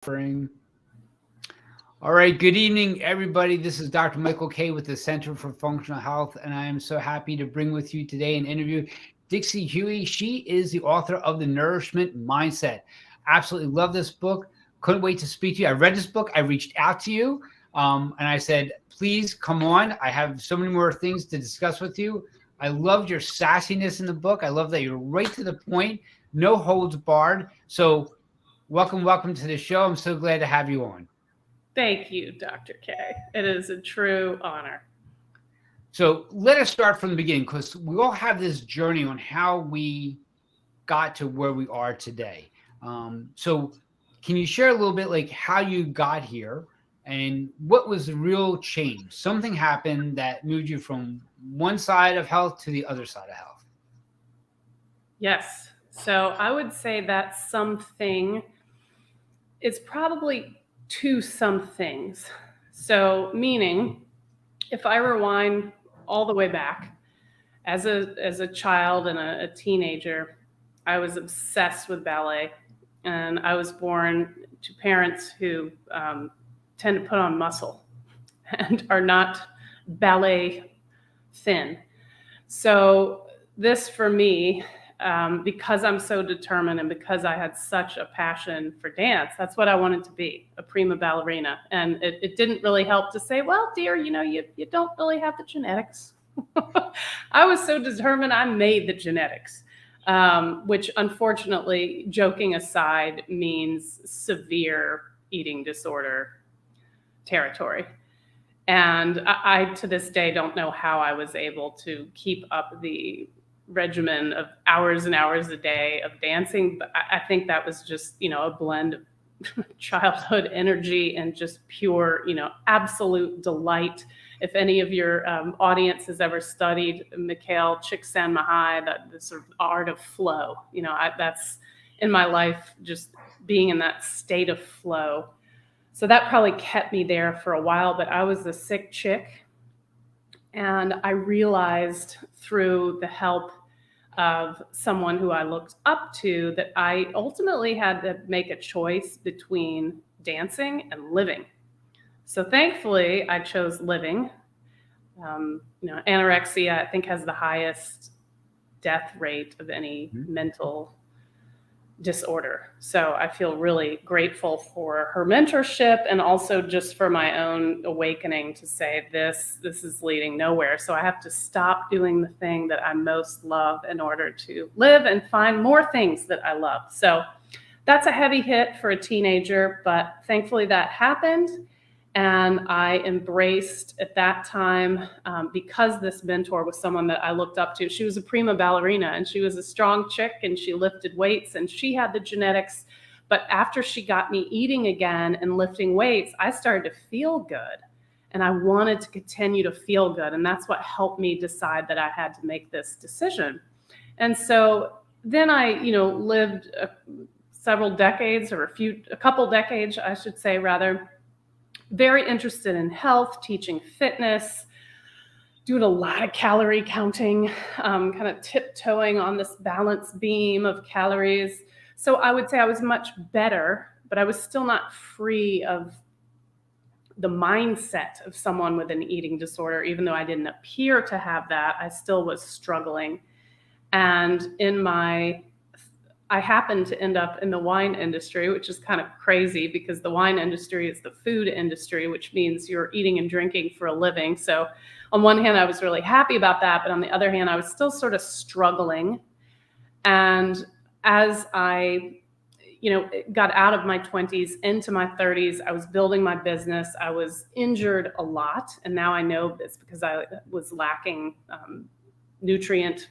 Offering. All right, good evening, everybody. This is Dr. Michael Kaye with the Center for Functional Health, and I am so happy to bring with you today an interview Dixie Huey. She is the author of the Nourishment Mindset. Absolutely love this book. Couldn't wait to speak to you. I read this book. I reached out to you, and I said, please come on. I have so many more things to discuss with you. I loved your sassiness in the book. I love that you're right to the point, no holds barred. So welcome to the show. I'm so glad to have you on. Thank you, Dr. Kaye. It is a true honor. So let us start from the beginning, because we all have this journey on how we got to where we are today. So can you share a little bit like how you got here and what was the real change? Something happened that moved you from one side of health to the other side of health. Yes. So I would say that something is probably two some things. So meaning, if I rewind all the way back, as a child and a teenager, I was obsessed with ballet, and I was born to parents who tend to put on muscle and are not ballet thin. So this for me, because I'm so determined and because I had such a passion for dance, that's what I wanted to be, a prima ballerina. And it didn't really help to say, well, dear, you don't really have the genetics. I was so determined, I made the genetics, which unfortunately, joking aside, means severe eating disorder territory. And I to this day don't know how I was able to keep up the regimen of hours and hours a day of dancing, but I think that was just, a blend of childhood energy and just pure, absolute delight. If any of your audience has ever studied Mikhail Csikszentmihalyi, the sort of art of flow, that's in my life, just being in that state of flow. So that probably kept me there for a while, but I was a sick chick. And I realized through the help of someone who I looked up to that I ultimately had to make a choice between dancing and living. So thankfully, I chose living. Anorexia, I think, has the highest death rate of any mental disorder. So I feel really grateful for her mentorship and also just for my own awakening to say this is leading nowhere. So I have to stop doing the thing that I most love in order to live and find more things that I love. So that's a heavy hit for a teenager, but thankfully that happened. And I embraced at that time, because this mentor was someone that I looked up to. She was a prima ballerina and she was a strong chick and she lifted weights and she had the genetics. But after she got me eating again and lifting weights, I started to feel good. And I wanted to continue to feel good. And that's what helped me decide that I had to make this decision. And so then I, lived several decades, or a couple decades, I should say, rather, very interested in health, teaching fitness, doing a lot of calorie counting, kind of tiptoeing on this balance beam of calories. So I would say I was much better, but I was still not free of the mindset of someone with an eating disorder. Even though I didn't appear to have that, I still was struggling. And I happened to end up in the wine industry, which is kind of crazy because the wine industry is the food industry, which means you're eating and drinking for a living. So on one hand, I was really happy about that. But on the other hand, I was still sort of struggling. And as I, got out of my 20s into my 30s, I was building my business. I was injured a lot. And now I know it's because I was lacking nutrient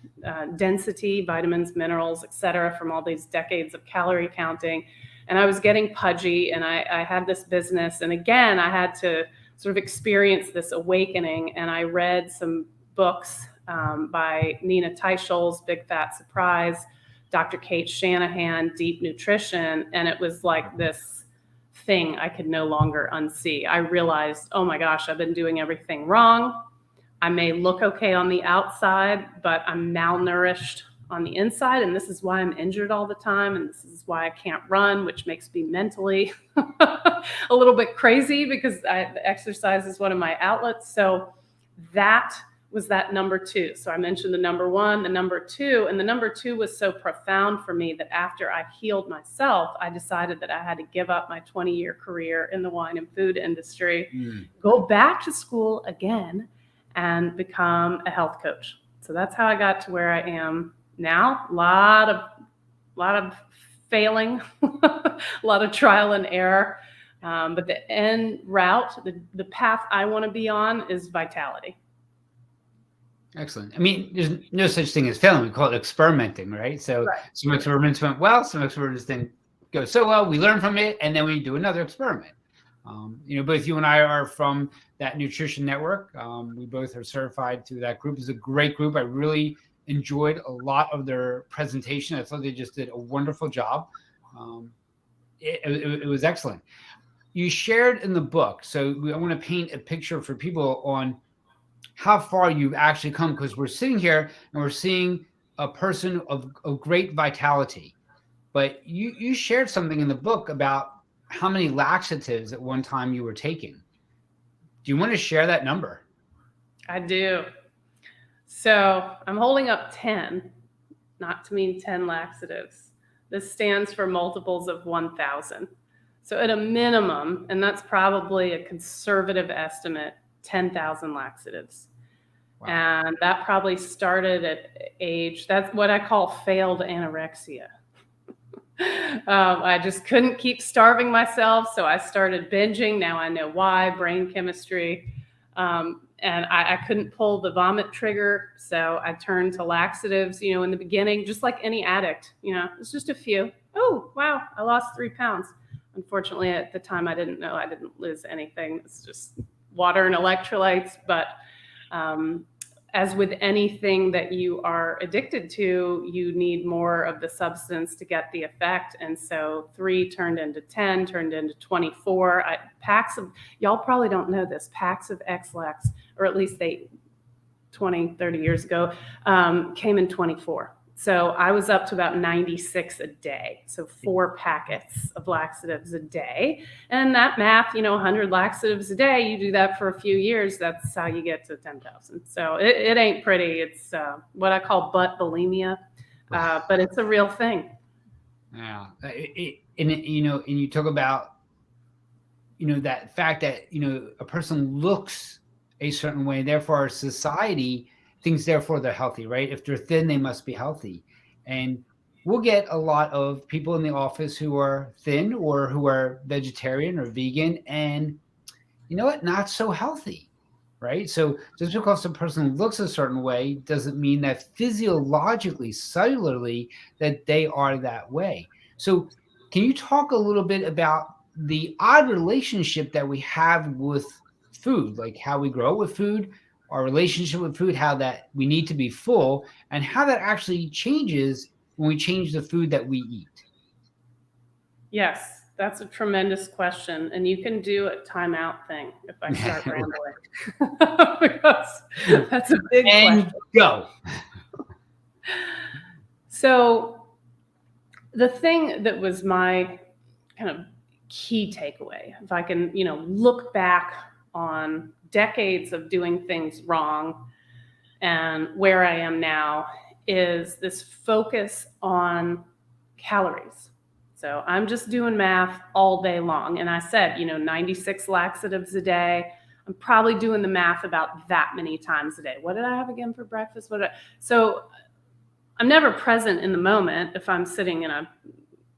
density, vitamins, minerals, et cetera, from all these decades of calorie counting. And I was getting pudgy and I had this business. And again, I had to sort of experience this awakening. And I read some books by Nina Teicholz, Big Fat Surprise, Dr. Kate Shanahan, Deep Nutrition. And it was like this thing I could no longer unsee. I realized, oh my gosh, I've been doing everything wrong. I may look okay on the outside, but I'm malnourished on the inside. And this is why I'm injured all the time. And this is why I can't run, which makes me mentally a little bit crazy because exercise is one of my outlets. So that was that number 2. So I mentioned the number 1, the number 2, and the number 2 was so profound for me that after I healed myself, I decided that I had to give up my 20-year career in the wine and food industry, go back to school again, and become a health coach. So that's how I got to where I am now. A lot of failing, a lot of trial and error. But the end route, the path I want to be on is vitality. Excellent. I mean, there's no such thing as failing. We call it experimenting, right? So some experiments went well, some experiments didn't go so well. We learn from it, and then we do another experiment. Both you and I are from that nutrition network. We both are certified through that group. It's a great group. I really enjoyed a lot of their presentation. I thought they just did a wonderful job. It was excellent. You shared in the book, so I want to paint a picture for people on how far you've actually come, because we're sitting here and we're seeing a person of great vitality. But you shared something in the book about how many laxatives at one time you were taking. Do you want to share that number? I do. So I'm holding up 10, not to mean 10 laxatives. This stands for multiples of 1,000. So at a minimum, and that's probably a conservative estimate, 10,000 laxatives. Wow. And that probably started at age, that's what I call failed anorexia. I just couldn't keep starving myself. So I started binging. Now I know why, brain chemistry. And I couldn't pull the vomit trigger. So I turned to laxatives, in the beginning, just like any addict, it's just a few. Oh, wow, I lost 3 pounds. Unfortunately, at the time, I didn't know I didn't lose anything. It's just water and electrolytes. But as with anything that you are addicted to, you need more of the substance to get the effect. And so 3 turned into 10, turned into 24. Y'all probably don't know this, packs of X-Lax, or at least 20, 30 years ago, came in 24. So I was up to about 96 a day. So 4 packets of laxatives a day. And that math, 100 laxatives a day, you do that for a few years, that's how you get to 10,000. So it ain't pretty. It's what I call butt bulimia, but it's a real thing. Yeah. And you talk about, that fact that, a person looks a certain way, therefore our society thinks therefore they're healthy, right? If they're thin, they must be healthy. And we'll get a lot of people in the office who are thin or who are vegetarian or vegan and not so healthy, right? So just because a person looks a certain way doesn't mean that physiologically, cellularly, that they are that way. So can you talk a little bit about the odd relationship that we have with food, like how we grow with food, our relationship with food, how that we need to be full, and how that actually changes when we change the food that we eat? Yes, that's a tremendous question. And you can do a timeout thing if I start rambling. Because that's a big question. Go. So the thing that was my kind of key takeaway, if I can, look back on decades of doing things wrong and where I am now, is this focus on calories. So I'm just doing math all day long. And I said, 96 laxatives a day. I'm probably doing the math about that many times a day. What did I have again for breakfast? So I'm never present in the moment if I'm sitting in a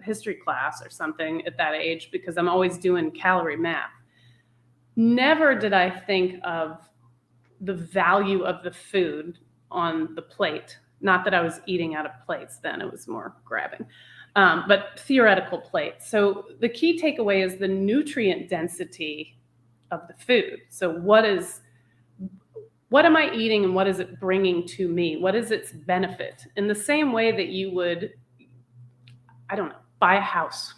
history class or something at that age, because I'm always doing calorie math. Never did I think of the value of the food on the plate. Not that I was eating out of plates then, it was more grabbing, but theoretical plates. So the key takeaway is the nutrient density of the food. So what am I eating and what is it bringing to me? What is its benefit? In the same way that you would, buy a house.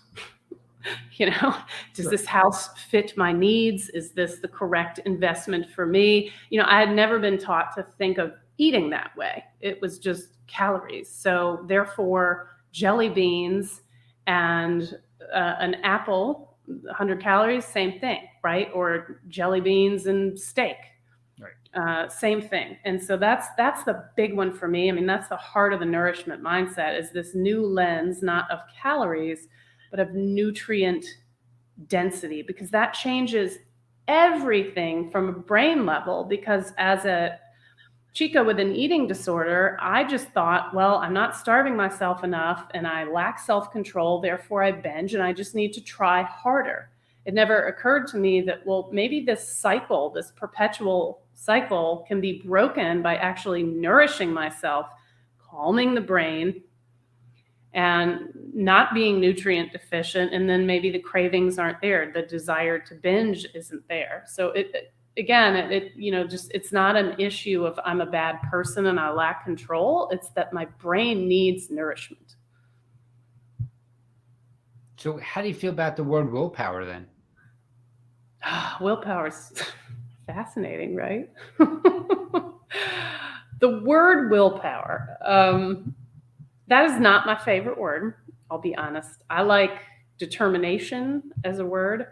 Does this house fit my needs? Is this the correct investment for me? I had never been taught to think of eating that way. It was just calories. So therefore, jelly beans and an apple, 100 calories, same thing, right? Or jelly beans and steak. Right. Same thing. And so that's the big one for me. I mean, that's the heart of the nourishment mindset, is this new lens, not of calories, but of nutrient density, because that changes everything from a brain level. Because as a chica with an eating disorder, I just thought, well, I'm not starving myself enough and I lack self-control, therefore I binge and I just need to try harder. It never occurred to me that, well, maybe this cycle, this perpetual cycle, can be broken by actually nourishing myself, calming the brain, and not being nutrient deficient. And then maybe the cravings aren't there. The desire to binge isn't there. So it's not an issue of I'm a bad person and I lack control. It's that my brain needs nourishment. So how do you feel about the word willpower then? Willpower is fascinating, right? The word willpower, that is not my favorite word. I'll be honest. I like determination as a word.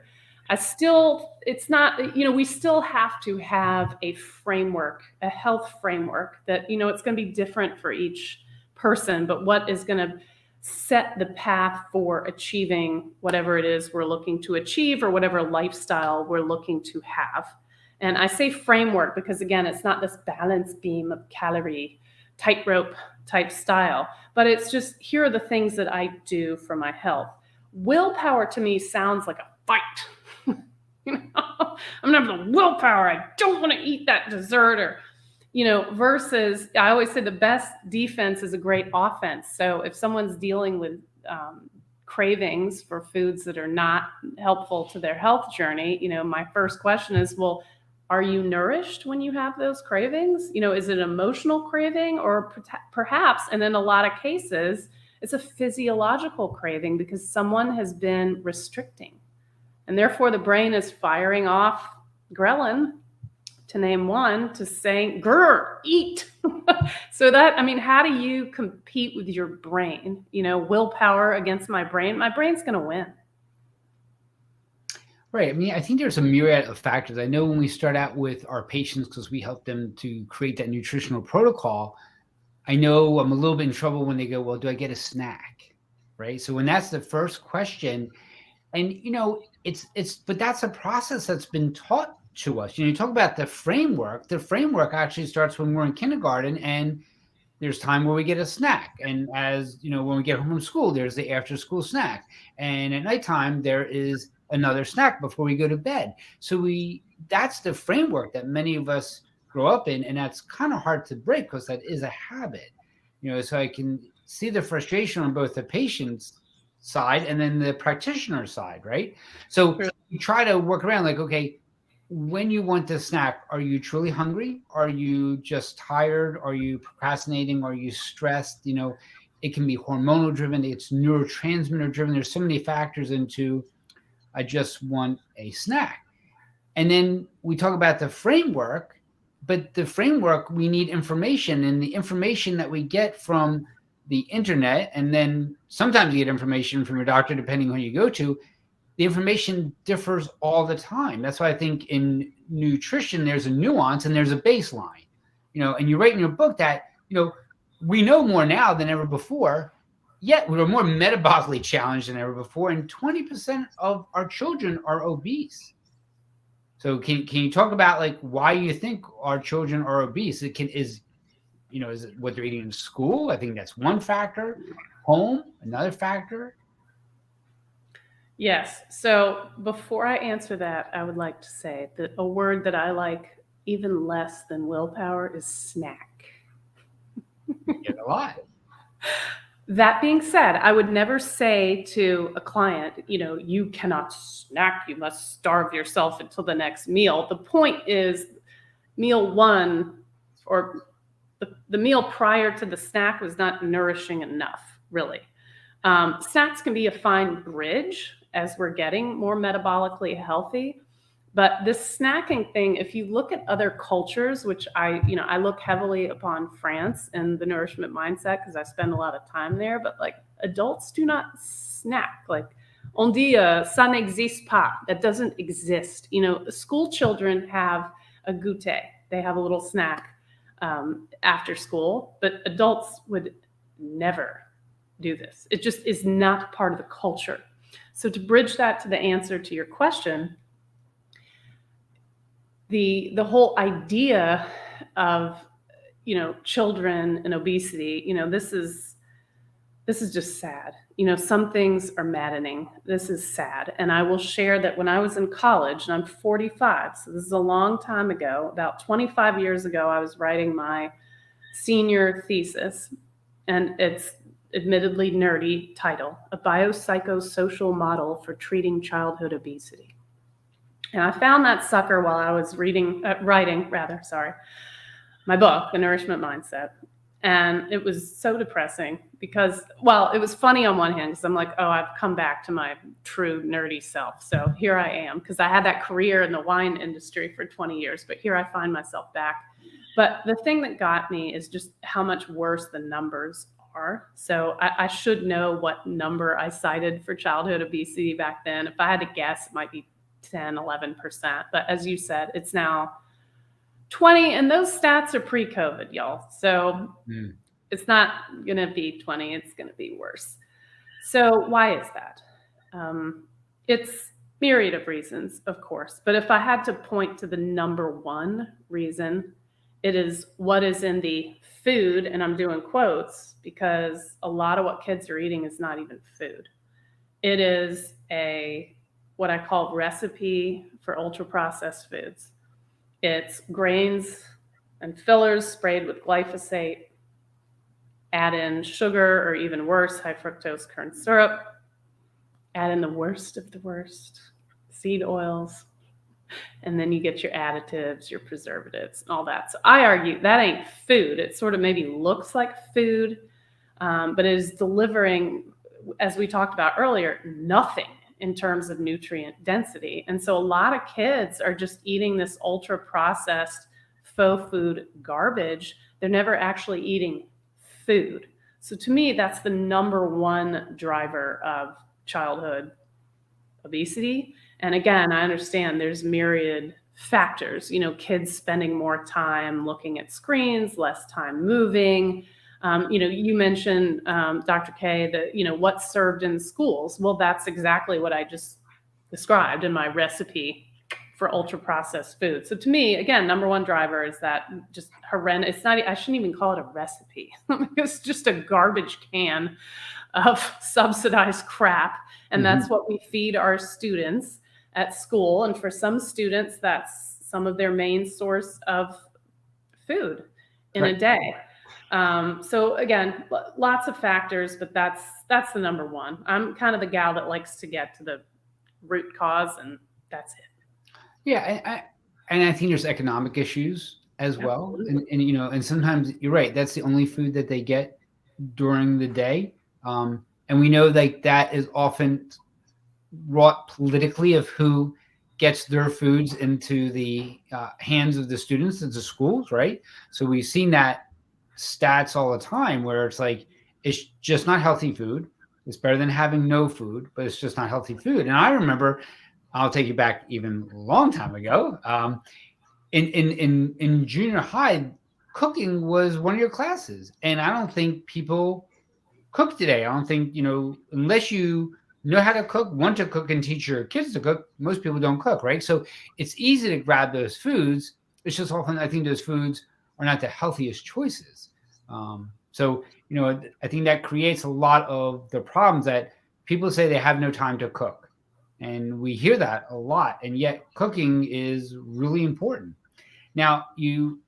It's not, we still have to have a framework, a health framework that, it's going to be different for each person, but what is going to set the path for achieving whatever it is we're looking to achieve or whatever lifestyle we're looking to have. And I say framework because, again, it's not this balance beam of calorie tightrope type style, but it's just, here are the things that I do for my health. Willpower to me sounds like a fight. I'm gonna have the willpower. I don't want to eat that dessert, or, versus, I always say the best defense is a great offense. So if someone's dealing with cravings for foods that are not helpful to their health journey, my first question is, well, are you nourished when you have those cravings? Is it an emotional craving, or perhaps, and in a lot of cases, it's a physiological craving because someone has been restricting. And therefore, the brain is firing off ghrelin, to name one, to saying, grr, eat. So how do you compete with your brain? Willpower against my brain's going to win. Right. I mean, I think there's a myriad of factors. I know when we start out with our patients, because we help them to create that nutritional protocol, I know I'm a little bit in trouble when they go, well, do I get a snack? Right. So when that's the first question, and, but that's a process that's been taught to us. You talk about the framework actually starts when we're in kindergarten, and there's time where we get a snack. And as when we get home from school, there's the after school snack. And at nighttime, there is another snack before we go to bed. So that's the framework that many of us grow up in. And that's kind of hard to break because that is a habit, so I can see the frustration on both the patient's side and then the practitioner side, right? So you try to work around, like, okay, when you want the snack, are you truly hungry? Are you just tired? Are you procrastinating? Are you stressed? It can be hormonal driven. It's neurotransmitter driven. There's so many factors into, I just want a snack. And then we talk about the framework, but the framework, we need information, and the information that we get from the internet, and then sometimes you get information from your doctor, depending on who you go to, the information differs all the time. That's why I think in nutrition, there's a nuance and there's a baseline, and you write in your book that, we know more now than ever before, yet we are more metabolically challenged than ever before. And 20% of our children are obese. So can you talk about, like, why you think our children are obese? Is it what they're eating in school? I think that's one factor. Home, another factor. Yes. So before I answer that, I would like to say that a word that I like even less than willpower is snack. You get a lot. That being said, I would never say to a client, you cannot snack, you must starve yourself until the next meal. The point is, meal one, or the meal prior to the snack, was not nourishing enough, really. Snacks can be a fine bridge as we're getting more metabolically healthy, But this snacking thing, if you look at other cultures, which I look heavily upon France and the Nourishment Mindset because I spend a lot of time there, but like adults do not snack. Like on dit, ça n'existe pas. That doesn't exist. School children have a goûter. They have a little snack after school, but adults would never do this. It just is not part of the culture. So to bridge that to the answer to your question, the whole idea of children and obesity, this is just sad. Some things are maddening. This is sad. And I will share that when I was in college, and I'm 45, so this is a long time ago, about 25 years ago, I was writing my senior thesis, and it's admittedly nerdy title, A Biopsychosocial Model for Treating Childhood Obesity. And I found that sucker while I was writing my book, The Nourishment Mindset. And it was so depressing because, well, it was funny on one hand because I'm like, oh, I've come back to my true nerdy self. So here I am, because I had that career in the wine industry for 20 years, but here I find myself back. But the thing that got me is just how much worse the numbers are. So I should know what number I cited for childhood obesity back then. If I had to guess, it might be 10, 11%. But as you said, it's now 20, and those stats are pre-COVID, y'all. So It's not going to be 20, it's going to be worse. So why is that? It's myriad of reasons, of course. But if I had to point to the number one reason, it is what is in the food, and I'm doing quotes because a lot of what kids are eating is not even food. It is what I call recipe for ultra-processed foods. It's grains and fillers sprayed with glyphosate, add in sugar, or even worse, high fructose corn syrup, add in the worst of the worst, seed oils, and then you get your additives, your preservatives, and all that. So I argue that ain't food. It sort of maybe looks like food, but it is delivering, as we talked about earlier, nothing in terms of nutrient density. And so a lot of kids are just eating this ultra processed faux food garbage. They're never actually eating food. So to me, that's the number one driver of childhood obesity. And again, I understand there's myriad factors, kids spending more time looking at screens, less time moving. You mentioned, Dr. Kaye, that, what's served in schools. Well, that's exactly what I just described in my recipe for ultra processed food. So to me, again, number one driver is that just horrendous. It's not, I shouldn't even call it a recipe. It's just a garbage can of subsidized crap. And that's what we feed our students at school. And for some students, that's some of their main source of food in a day. So again, lots of factors, but that's the number one. I'm kind of the gal that likes to get to the root cause, and that's it. Yeah, and I think there's economic issues as well, and sometimes you're right. That's the only food that they get during the day, and we know that is often wrought politically of who gets their foods into the hands of the students into schools, right? So we've seen that stats all the time where it's like it's just not healthy food. It's better than having no food, but it's just not healthy food. And I remember, I'll take you back even a long time ago. In junior high, cooking was one of your classes, and I don't think people cook today. I don't think unless you know how to cook, want to cook, and teach your kids to cook. Most people don't cook, right? So it's easy to grab those foods. It's just often I think those foods are not the healthiest choices. So I think that creates a lot of the problems that people say they have no time to cook. And we hear that a lot, and yet cooking is really important. Now, you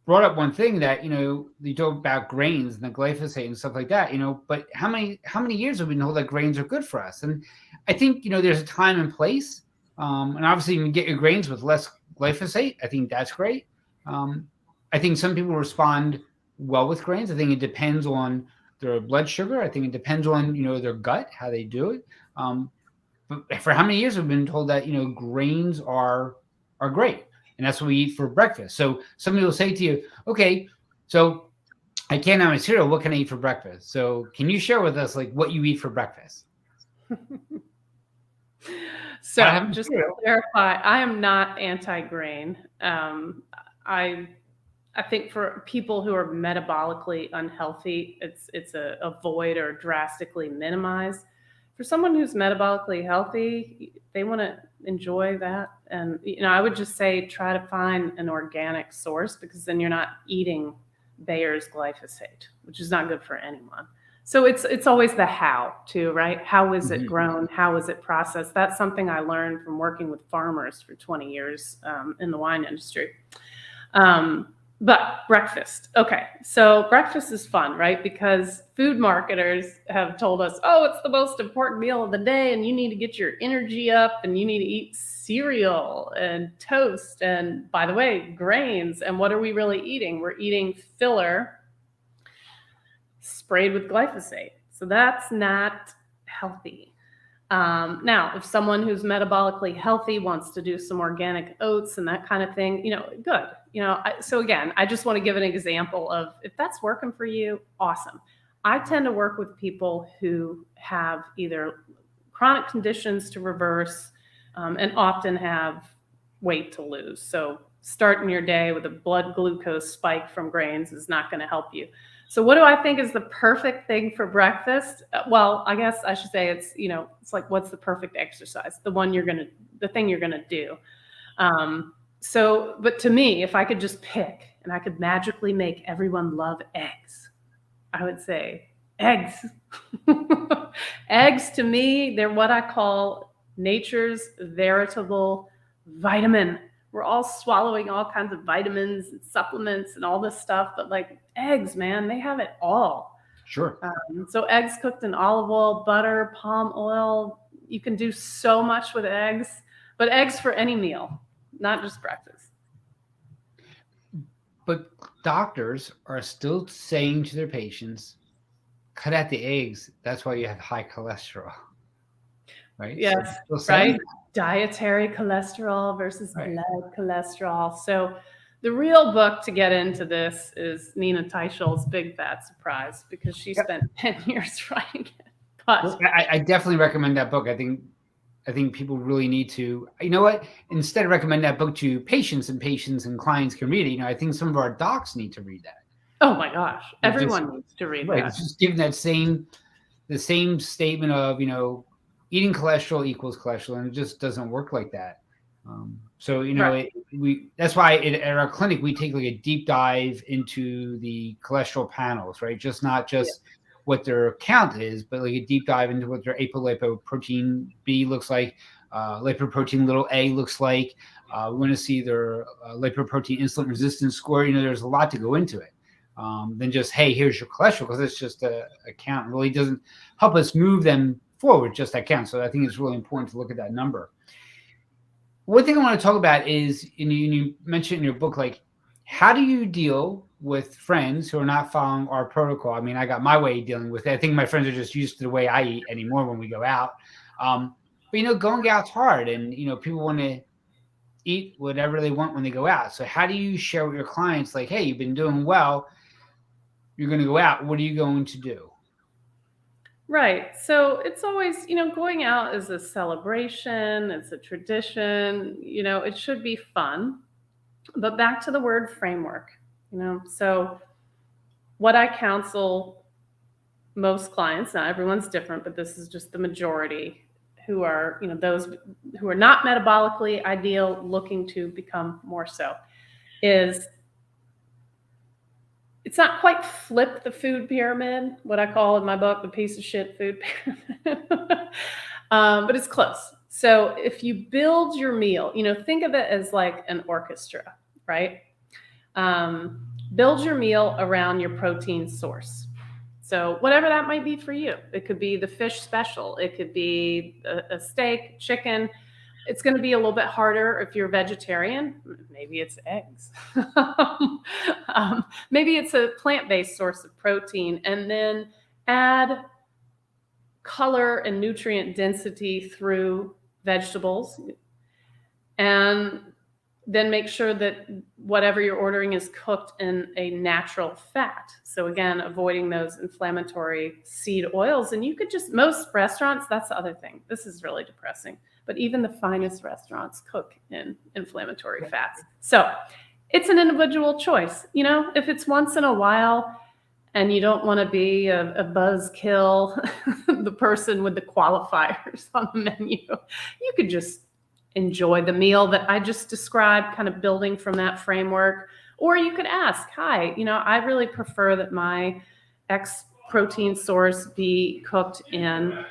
brought up one thing that, you talk about grains and the glyphosate and stuff like that, but how many years have we been told that grains are good for us? And I think, there's a time and place. And obviously you can get your grains with less glyphosate. I think that's great. I think some people respond well with grains. I think it depends on their blood sugar. I think it depends on, their gut, how they do it. But for how many years have we been told that, grains are are great. And that's what we eat for breakfast. So somebody will say to you, okay, so I can't have my cereal. What can I eat for breakfast? So can you share with us like what you eat for breakfast? So just to clarify, I am not anti-grain. I think for people who are metabolically unhealthy, it's a avoid or drastically minimize. For someone who's metabolically healthy, they want to enjoy that. And, I would just say try to find an organic source, because then you're not eating Bayer's glyphosate, which is not good for anyone. So it's always the how too, right? How is it grown? How is it processed? That's something I learned from working with farmers for 20 years in the wine industry. But breakfast. Okay. So breakfast is fun, right? Because food marketers have told us, oh, it's the most important meal of the day, and you need to get your energy up, and you need to eat cereal and toast. And by the way, grains. And what are we really eating? We're eating filler sprayed with glyphosate. So that's not healthy. Now, if someone who's metabolically healthy wants to do some organic oats and that kind of thing, good. So again, I just want to give an example of if that's working for you, awesome. I tend to work with people who have either chronic conditions to reverse and often have weight to lose. So starting your day with a blood glucose spike from grains is not going to help you. So what do I think is the perfect thing for breakfast? Well, I guess I should say it's like, what's the perfect exercise? The thing you're going to do. But to me, if I could just pick and I could magically make everyone love eggs, I would say eggs. Eggs, to me, they're what I call nature's veritable vitamin. We're all swallowing all kinds of vitamins and supplements and all this stuff, but like eggs, man, they have it all. Sure. So eggs cooked in olive oil, butter, palm oil. You can do so much with eggs, but eggs for any meal, not just breakfast. But doctors are still saying to their patients, cut out the eggs. That's why you have high cholesterol. Right? Yes, so right. Dietary cholesterol versus blood cholesterol. So the real book to get into this is Nina Teichol's Big Fat Surprise, because she spent 10 years writing it. But I definitely recommend that book. I think people really need to, instead of recommend that book to patients and clients can read it, I think some of our docs need to read that. Oh my gosh. Everyone needs to read that. It's just giving the same statement of, eating cholesterol equals cholesterol, and it just doesn't work like that. That's why at our clinic, we take like a deep dive into the cholesterol panels, right? Not what their count is, but like a deep dive into what their apolipoprotein B looks like, lipoprotein little a looks like. We want to see their lipoprotein insulin resistance score. There's a lot to go into it than just, hey, here's your cholesterol, because it's just a count. It really doesn't help us move them forward, just that count. So I think it's really important to look at that number. One thing I want to talk about is, you mentioned in your book, like, how do you deal with friends who are not following our protocol? I mean, I got my way of dealing with it. I think my friends are just used to the way I eat anymore when we go out. But going out's hard, and people want to eat whatever they want when they go out. So how do you share with your clients, like, hey, you've been doing well, you're going to go out, what are you going to do? Right. So it's always, going out is a celebration. It's a tradition. It should be fun. But back to the word framework, so what I counsel most clients, not everyone's different, but this is just the majority who are, those who are not metabolically ideal, looking to become more so, is it's not quite flip the food pyramid, what I call in my book, the piece of shit food pyramid, but it's close. So if you build your meal, think of it as like an orchestra, right? Build your meal around your protein source. So whatever that might be for you, it could be the fish special, it could be a steak, chicken. It's going to be a little bit harder if you're vegetarian. Maybe it's eggs. Maybe it's a plant-based source of protein, and then add color and nutrient density through vegetables. And then make sure that whatever you're ordering is cooked in a natural fat. So again, avoiding those inflammatory seed oils. And you could just, most restaurants, that's the other thing. This is really depressing. But even the finest restaurants cook in inflammatory fats. So it's an individual choice. You know, if it's once in a while and you don't want to be a buzzkill, the person with the qualifiers on the menu, you could just enjoy the meal that I just described, kind of building from that framework. Or you could ask, hi, you know, I really prefer that my X protein source be cooked in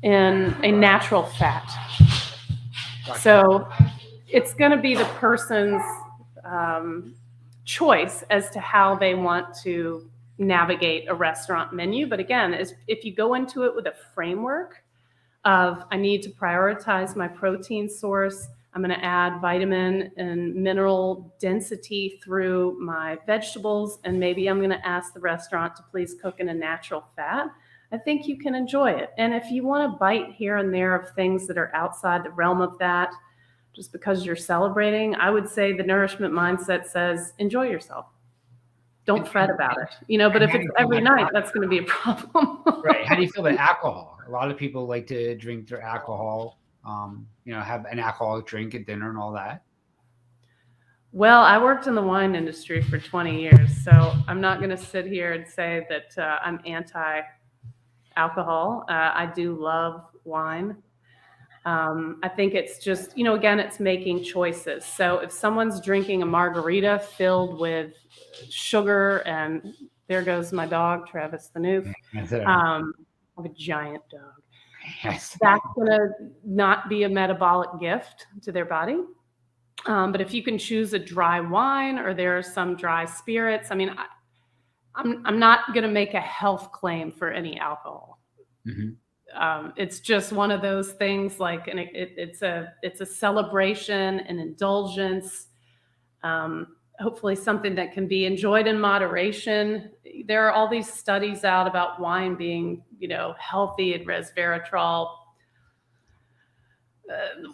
a natural fat. So it's going to be the person's choice as to how they want to navigate a restaurant menu. But again, if you go into it with a framework of, I need to prioritize my protein source, I'm going to add vitamin and mineral density through my vegetables, and maybe I'm going to ask the restaurant to please cook in a natural fat, I think you can enjoy it. And if you want to bite here and there of things that are outside the realm of that, just because you're celebrating, I would say the nourishment mindset says, enjoy yourself. Don't fret about it, you know, but if it's every night, that's going to be a problem. Right. How do you feel about alcohol? A lot of people like to drink their alcohol, you know, have an alcoholic drink at dinner and all that. Well, I worked in the wine industry for 20 years, so I'm not going to sit here and say that I'm anti-alcohol. I do love wine. I think it's just, you know, again, it's making choices. So if someone's drinking a margarita filled with sugar, and there goes my dog, Travis the Noof. I have a giant dog. Yes. That's going to not be a metabolic gift to their body. But if you can choose a dry wine, or there are some dry spirits, I mean, I'm not going to make a health claim for any alcohol. Mm-hmm. It's just one of those things, like, and it's a celebration, an indulgence, hopefully something that can be enjoyed in moderation. There are all these studies out about wine being, you know, healthy and resveratrol.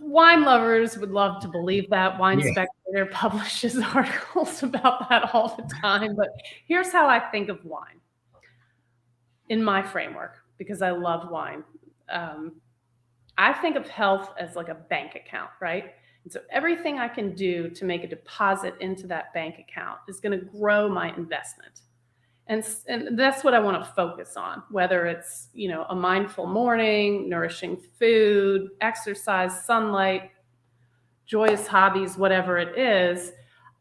Wine lovers would love to believe that. Wine Spectator publishes articles about that all the time. But here's how I think of wine in my framework, because I love wine. I think of health as like a bank account, right? And so everything I can do to make a deposit into that bank account is going to grow my investment. And that's what I want to focus on, whether it's, you know, a mindful morning, nourishing food, exercise, sunlight, joyous hobbies, whatever it is.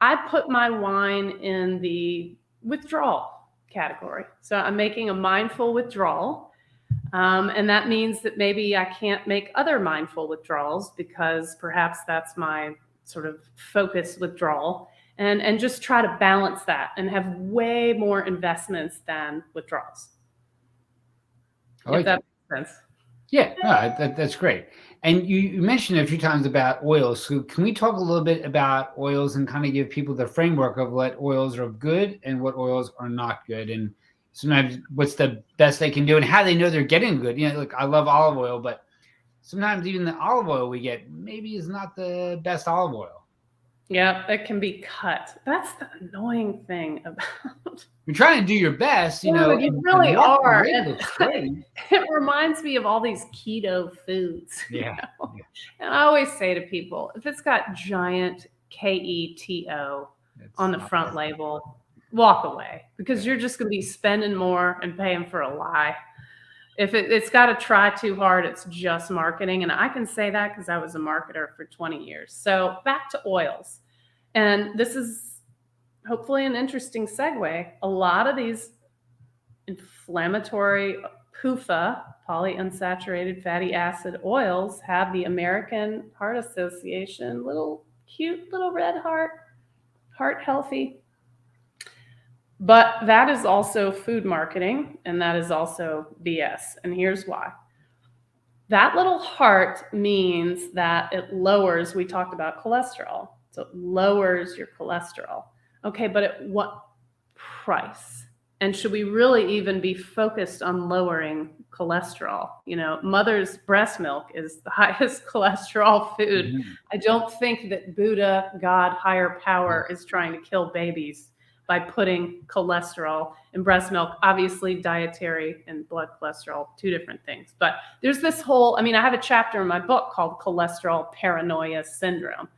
I put my wine in the withdrawal category. So I'm making a mindful withdrawal. And that means that maybe I can't make other mindful withdrawals, because perhaps that's my sort of focused withdrawal, and just try to balance that and have way more investments than withdrawals. If that makes sense. Yeah, no, that's great. And you mentioned a few times about oils. So can we talk a little bit about oils and kind of give people the framework of what oils are good and what oils are not good, and sometimes what's the best they can do and how they know they're getting good? You know, like, I love olive oil, but sometimes even the olive oil we get maybe is not the best olive oil. Yeah, it can be cut. That's the annoying thing about. You're trying to do your best, you know. You really are. It reminds me of all these keto foods. Yeah. You know? Yeah. And I always say to people, if it's got giant KETO on the front label, walk away, because you're just going to be spending more and paying for a lie. If it's got to try too hard, it's just marketing. And I can say that because I was a marketer for 20 years. So back to oils. And this is hopefully an interesting segue. A lot of these inflammatory PUFA, polyunsaturated fatty acid oils, have the American Heart Association little cute little red heart healthy. But that is also food marketing, and that is also BS. And here's why. That little heart means that it lowers, we talked about cholesterol. So it lowers your cholesterol. Okay, but at what price? And should we really even be focused on lowering cholesterol? You know, mother's breast milk is the highest cholesterol food. Mhm. I don't think that Buddha, God, higher power is trying to kill babies by putting cholesterol in breast milk. Obviously, dietary and blood cholesterol, two different things. But there's this whole, I mean, I have a chapter in my book called Cholesterol Paranoia Syndrome.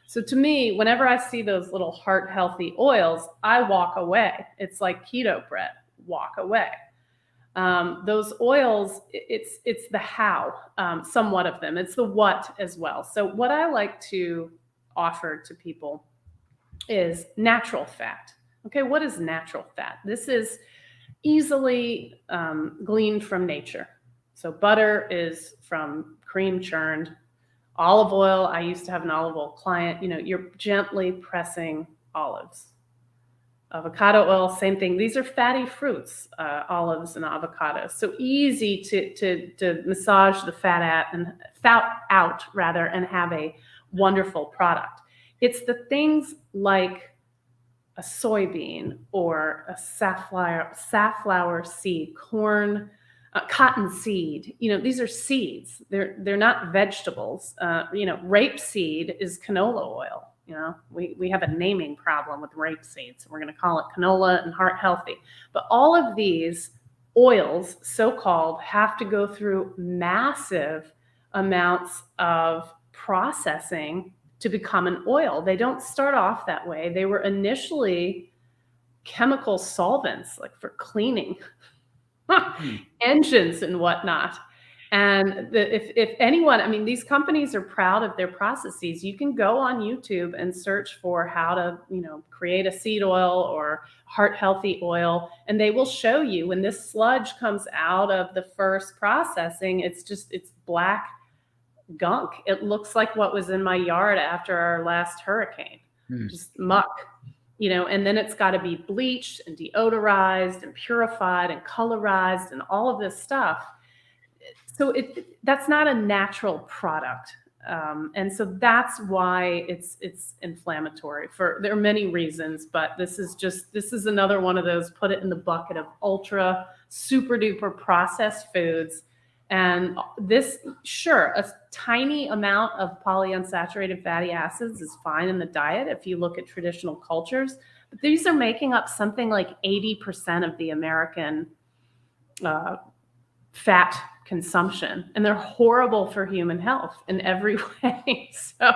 So to me, whenever I see those little heart healthy oils, I walk away. It's like keto bread, walk away. Those oils, it's the how, somewhat of them. It's the what as well. So what I like to offer to people is natural fat. Okay, what is natural fat? This is easily gleaned from nature. So butter is from cream churned. Olive oil, I used to have an olive oil client, you know, you're gently pressing olives. Avocado oil, same thing. These are fatty fruits, olives and avocados. So easy to massage the fat out rather, and have a wonderful product. It's the things like a soybean or a safflower seed, corn, cottonseed. You know, these are seeds. They're not vegetables. You know, rapeseed is canola oil. You know, we have a naming problem with rapeseed, so we're going to call it canola and heart healthy. But all of these oils, so-called, have to go through massive amounts of processing to become an oil. They don't start off that way. They were initially chemical solvents, like for cleaning engines and whatnot. And if anyone, I mean, these companies are proud of their processes. You can go on YouTube and search for how to, you know, create a seed oil or heart healthy oil, and they will show you when this sludge comes out of the first processing, it's black gunk. It looks like what was in my yard after our last hurricane, just muck. You know, and then it's got to be bleached and deodorized and purified and colorized and all of this stuff. So that's not a natural product. And so that's why it's inflammatory. There are many reasons, but this is another one of those, put it in the bucket of ultra super duper processed foods. And this, sure, a tiny amount of polyunsaturated fatty acids is fine in the diet if you look at traditional cultures, but these are making up something like 80% of the American fat consumption, and they're horrible for human health in every way. So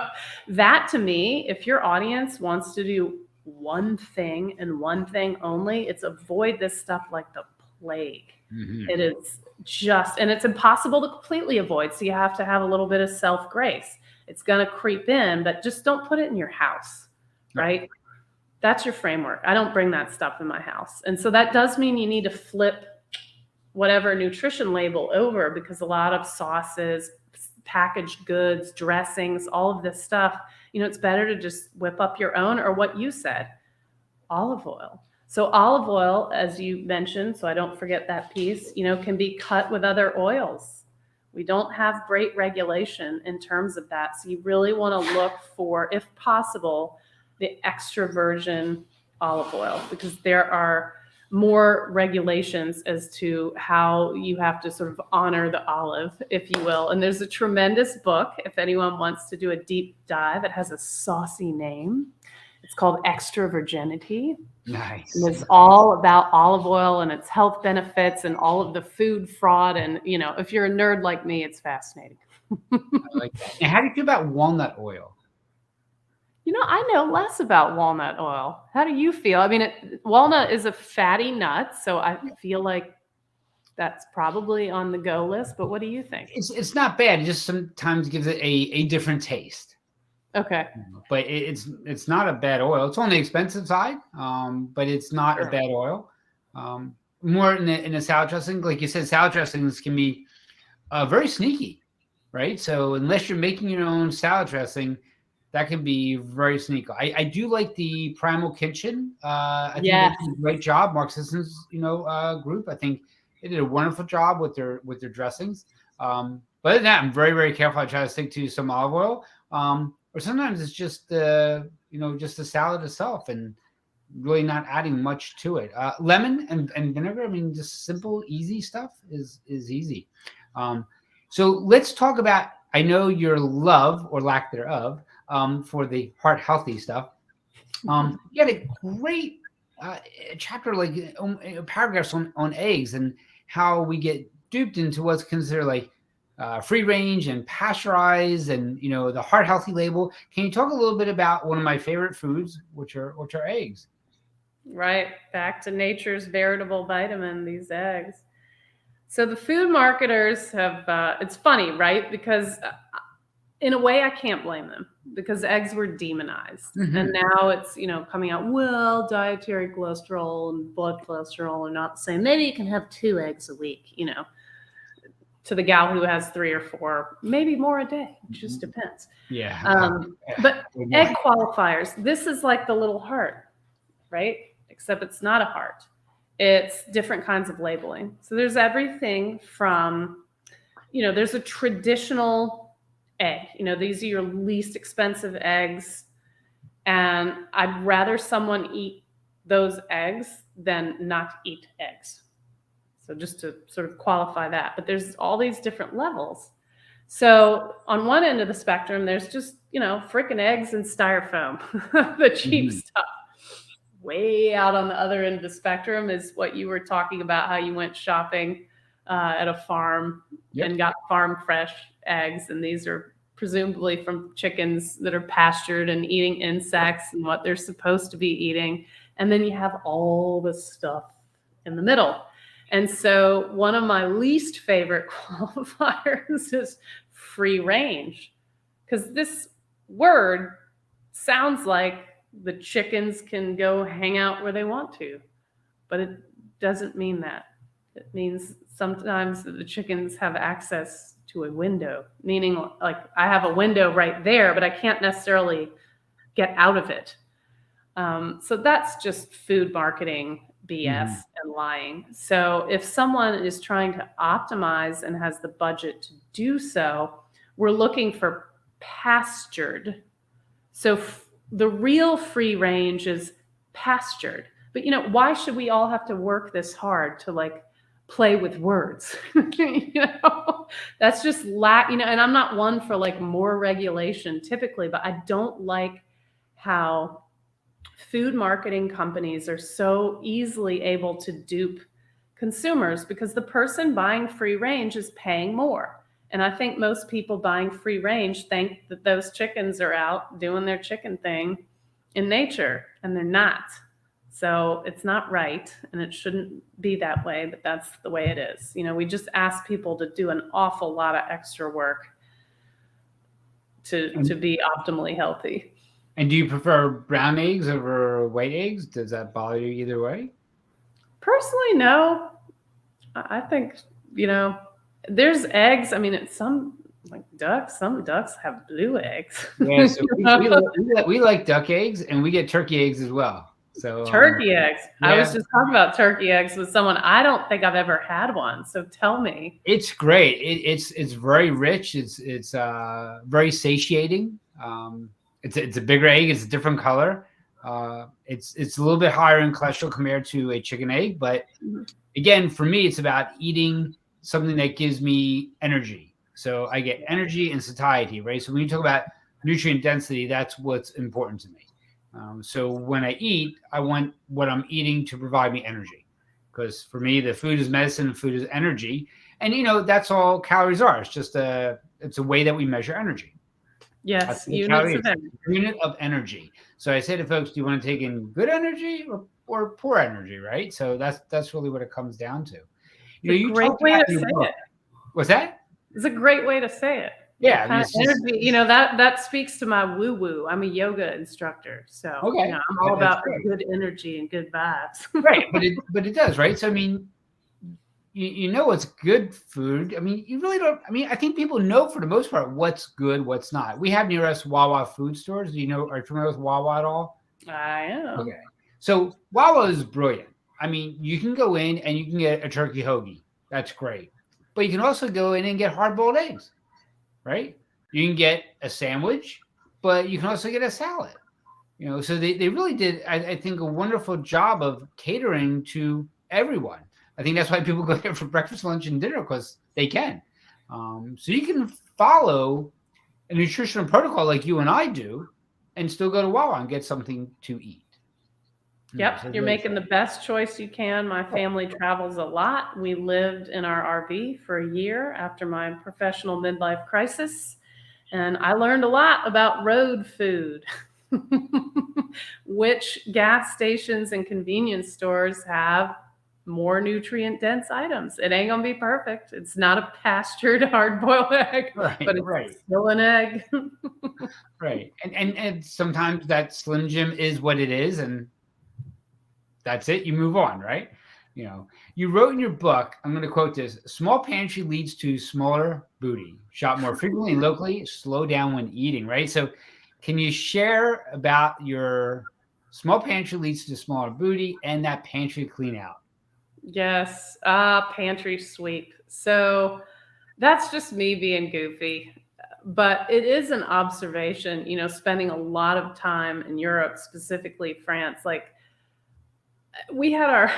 that, to me, if your audience wants to do one thing and one thing only, it's avoid this stuff like the plague. It is just, and it's impossible to completely avoid. So you have to have a little bit of self-grace. It's going to creep in, but just don't put it in your house, right? That's your framework. I don't bring that stuff in my house. And so that does mean you need to flip whatever nutrition label over, because a lot of sauces, packaged goods, dressings, all of this stuff, you know, it's better to just whip up your own, or what you said, olive oil. So olive oil, as you mentioned, so I don't forget that piece, you know, can be cut with other oils. We don't have great regulation in terms of that. So you really want to look for, if possible, the extra virgin olive oil, because there are more regulations as to how you have to sort of honor the olive, if you will. And there's a tremendous book, if anyone wants to do a deep dive. It has a saucy name. It's called Extra Virginity. Nice. And it's all about olive oil and its health benefits and all of the food fraud. And, you know, if you're a nerd like me, it's fascinating. I like that. And how do you feel about walnut oil? You know, I know less about walnut oil. How do you feel? I mean, walnut is a fatty nut, so I feel like that's probably on the go list. But what do you think? It's not bad. It just sometimes gives it a different taste. Okay. But it's not a bad oil. It's on the expensive side, but it's not a bad oil. More in a salad dressing, like you said, salad dressings can be very sneaky, right? So unless you're making your own salad dressing, that can be very sneaky. I do like the Primal Kitchen. I think they did a great job. Mark Sisson's, group. I think they did a wonderful job with their dressings. But other than that, I'm very, very careful. I try to stick to some olive oil. Or sometimes it's just just the salad itself, and really not adding much to it. Lemon and vinegar, I mean, just simple, easy stuff is easy. So let's talk about, I know your love or lack thereof for the heart healthy stuff. You had a great chapter, like paragraphs on eggs and how we get duped into what's considered like free range and pasteurized, and the heart healthy label. Can you talk a little bit about one of my favorite foods, which are eggs? Right. Back to nature's veritable vitamin, these eggs. So the food marketers have, it's funny, right? Because in a way, I can't blame them, because eggs were demonized. And now it's, coming out, well, dietary cholesterol and blood cholesterol are not the same. Maybe you can have 2 eggs a week, to the gal who has 3 or 4, maybe more a day. It just depends. Yeah. But egg qualifiers, this is like the little heart, right? Except it's not a heart. It's different kinds of labeling. So there's everything from, there's a traditional egg. These are your least expensive eggs. And I'd rather someone eat those eggs than not eat eggs. So just to sort of qualify that. But there's all these different levels. So on one end of the spectrum, there's just, freaking eggs and styrofoam, the cheap stuff. Way out on the other end of the spectrum is what you were talking about, how you went shopping at a farm and got farm fresh eggs. And these are presumably from chickens that are pastured and eating insects and what they're supposed to be eating. And then you have all the stuff in the middle. And so one of my least favorite qualifiers is free range, because this word sounds like the chickens can go hang out where they want to, but it doesn't mean that. It means sometimes the chickens have access to a window, meaning like I have a window right there, but I can't necessarily get out of it. So that's just food marketing BS and lying. So if someone is trying to optimize and has the budget to do so, we're looking for pastured. So the real free range is pastured. But why should we all have to work this hard to like play with words? That's just and I'm not one for like more regulation typically, but I don't like how food marketing companies are so easily able to dupe consumers, because the person buying free range is paying more. And I think most people buying free range think that those chickens are out doing their chicken thing in nature, and they're not. So it's not right, and it shouldn't be that way, but that's the way it is. We just ask people to do an awful lot of extra work to be optimally healthy. And do you prefer brown eggs over white eggs? Does that bother you either way? Personally, no. I think, there's eggs. I mean, it's some like ducks. Some ducks have blue eggs. Yeah, so we like duck eggs, and we get turkey eggs as well. So turkey eggs. Yeah. I was just talking about turkey eggs with someone. I don't think I've ever had one. So tell me. It's great. It's very rich. It's very satiating. It's a bigger egg. It's a different color. It's a little bit higher in cholesterol compared to a chicken egg. But again, for me, it's about eating something that gives me energy. So I get energy and satiety, right? So when you talk about nutrient density, that's what's important to me. So when I eat, I want what I'm eating to provide me energy, because for me, the food is medicine, food is energy. And, that's all calories are. It's just it's a way that we measure energy. Yes, unit of energy. So I say to folks, do you want to take in good energy or poor energy, right? So that's really what it comes down to. You great way to say it. What's that? It's a great way to say it. Yeah, energy. That speaks to my woo-woo. I'm a yoga instructor, so I'm all about good energy and good vibes. Right, but it does, right? So I mean, it's good food. I mean, you really don't. I mean, I think people know for the most part what's good, what's not. We have near us Wawa food stores. Are you familiar with Wawa at all? I am. Okay, so Wawa is brilliant. I mean, you can go in and you can get a turkey hoagie. That's great, but you can also go in and get hard-boiled eggs. Right? You can get a sandwich, but you can also get a salad, So they really did, I think, a wonderful job of catering to everyone. I think that's why people go there for breakfast, lunch, and dinner, because they can. So you can follow a nutritional protocol like you and I do and still go to Wawa and get something to eat. Yep, So you're making the best choice you can. My family travels a lot. We lived in our RV for a year after my professional midlife crisis, and I learned a lot about road food. Which gas stations and convenience stores have more nutrient dense items? It ain't gonna be perfect. It's not a pastured hard-boiled egg, but it's still an egg. Right. And sometimes that Slim Jim is what it is, and that's it. You move on, right? You wrote in your book, I'm going to quote this: small pantry leads to smaller booty. Shop more frequently and locally, slow down when eating, right? So can you share about your small pantry leads to smaller booty and that pantry clean out? Yes, pantry sweep. So that's just me being goofy. But it is an observation, spending a lot of time in Europe, specifically France. Like, we had our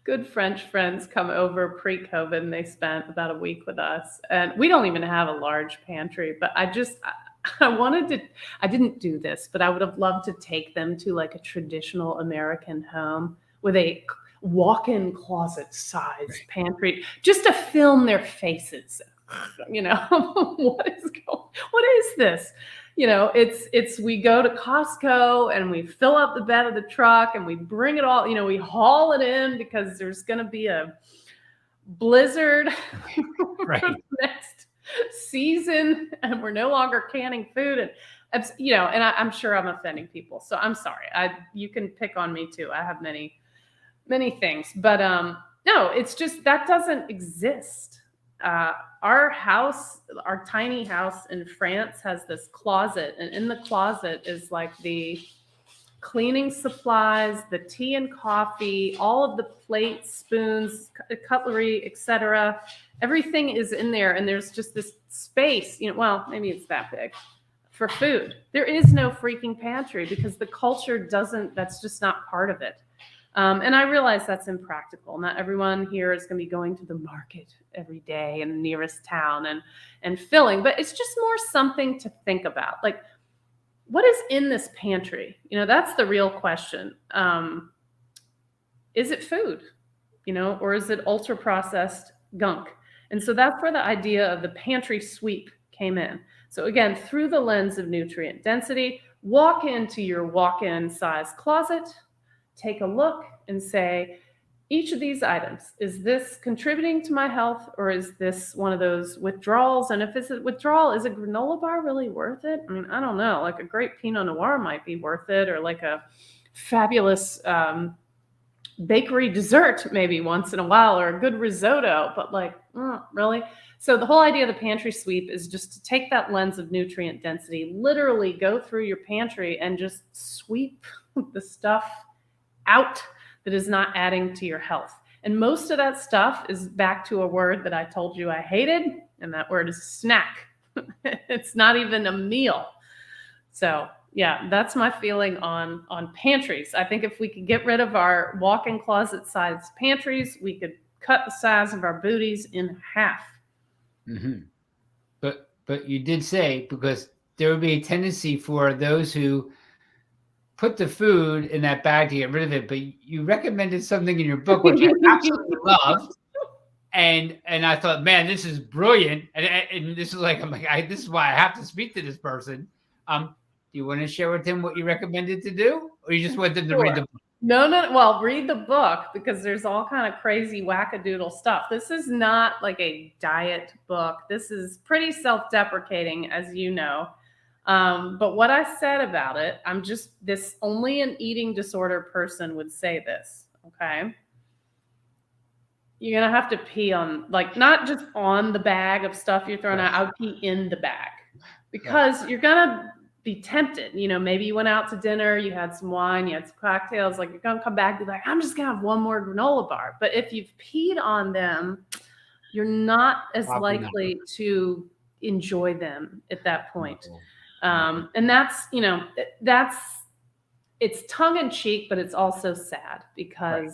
good French friends come over pre-COVID, and they spent about a week with us. And we don't even have a large pantry, but I didn't do this, but I would have loved to take them to like a traditional American home with a walk-in closet size pantry, just to film their faces. What is this? We go to Costco and we fill up the bed of the truck and we bring it all, we haul it in because there's going to be a blizzard for the next season, and we're no longer canning food. And, I'm sure I'm offending people, so I'm sorry. You can pick on me too. I have many, many things, but no, it's just that doesn't exist. Our tiny house in France has this closet, and in the closet is like the cleaning supplies, the tea and coffee, all of the plates, spoons, cutlery, etc. Everything is in there, and there's just this space, well, maybe it's that big, for food. There is no freaking pantry because the culture that's just not part of it. And I realize that's impractical. Not everyone here is going to be going to the market every day in the nearest town and filling, but it's just more something to think about. Like, what is in this pantry? That's the real question. Is it food, or is it ultra processed gunk? And so that's where the idea of the pantry sweep came in. So again, through the lens of nutrient density, walk into your walk-in size closet, take a look and say, each of these items, is this contributing to my health, or is this one of those withdrawals? And if it's a withdrawal, is a granola bar really worth it? I mean, I don't know. Like a great Pinot Noir might be worth it, or like a fabulous bakery dessert maybe once in a while, or a good risotto, but like, really? So the whole idea of the pantry sweep is just to take that lens of nutrient density, literally go through your pantry and just sweep the stuff out that is not adding to your health. And most of that stuff is back to a word that I told you I hated, and that word is snack. It's not even a meal. So yeah, that's my feeling on pantries. I think if we could get rid of our walk-in closet size pantries, we could cut the size of our booties in half. Mm-hmm. But you did say, because there would be a tendency for those who put the food in that bag to get rid of it, but you recommended something in your book which I absolutely loved, and I thought, man, this is brilliant, and this is like, I'm like, this is why I have to speak to this person. Do you want to share with him what you recommended to do, or you just want them to read the book? No. Well, read the book, because there's all kind of crazy wackadoodle stuff. This is not like a diet book. This is pretty self-deprecating, as you know. But what I said about it, only an eating disorder person would say this, okay? You're going to have to pee on, like, not just on the bag of stuff you're throwing out, I would pee in the bag, because you're going to be tempted. Maybe you went out to dinner, you had some wine, you had some cocktails, like, you're going to come back and be like, I'm just going to have one more granola bar. But if you've peed on them, you're not as likely to enjoy them at that point. And that's it's tongue in cheek, but it's also sad because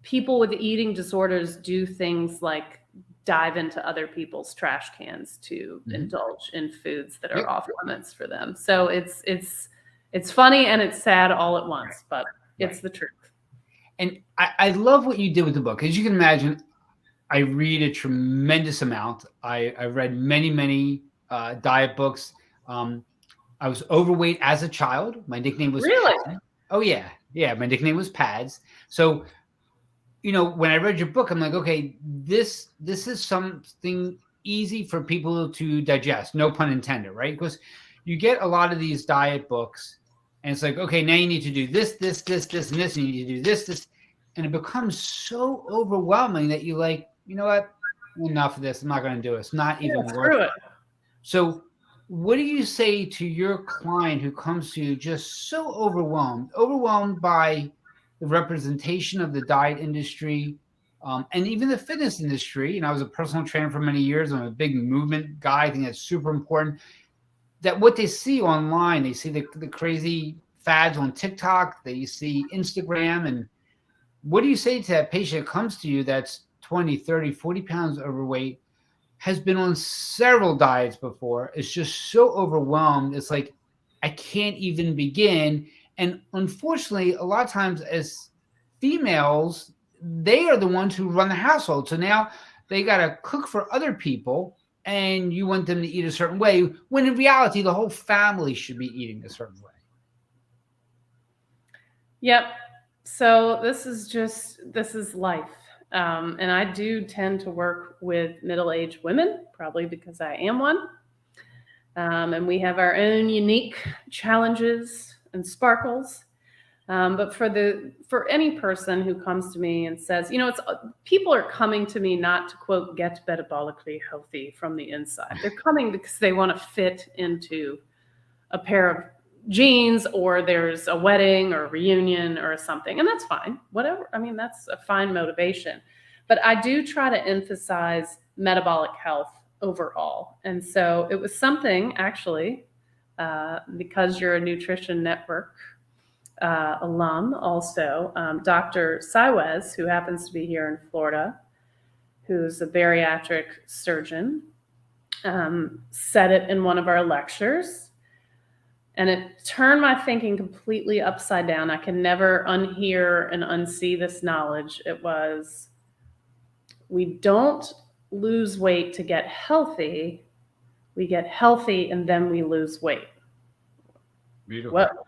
people with eating disorders do things like dive into other people's trash cans to indulge in foods that are off limits for them. So it's funny and it's sad all at once, but it's the truth. And I love what you did with the book. As you can imagine, I read a tremendous amount. I've read many diet books. I was overweight as a child. My nickname was Pads. Oh yeah. My nickname was Pads. So, when I read your book, I'm like, okay, this is something easy for people to digest. No pun intended, right? Because you get a lot of these diet books, and it's like, okay, now you need to do this, and this, and you need to do this, and it becomes so overwhelming that you're like, you know what? Enough of this. I'm not going to do it. It's not even worth it. So what do you say to your client who comes to you just so overwhelmed by the representation of the diet industry and even the fitness industry? I was a personal trainer for many years. I'm a big movement guy. I think that's super important. That what they see online, they see the crazy fads on TikTok, they see Instagram. And what do you say to that patient that comes to you that's 20, 30, 40 pounds overweight, has been on several diets before, is just so overwhelmed, it's like, I can't even begin. And unfortunately, a lot of times as females, they are the ones who run the household. So now they got to cook for other people, and you want them to eat a certain way, when in reality, the whole family should be eating a certain way. Yep. So this is life. And I do tend to work with middle-aged women, probably because I am one. And we have our own unique challenges and sparkles. But for any person who comes to me and says, people are coming to me not to, quote, get metabolically healthy from the inside. They're coming because they want to fit into a pair of jeans, or there's a wedding or a reunion or something. And that's fine. Whatever. I mean, that's a fine motivation. But I do try to emphasize metabolic health overall. And so it was something, actually, because you're a Nutrition Network alum also, Dr. Siwez, who happens to be here in Florida, who's a bariatric surgeon, said it in one of our lectures. And it turned my thinking completely upside down. I can never unhear and unsee this knowledge. It was, we don't lose weight to get healthy. We get healthy and then we lose weight. Beautiful. Well,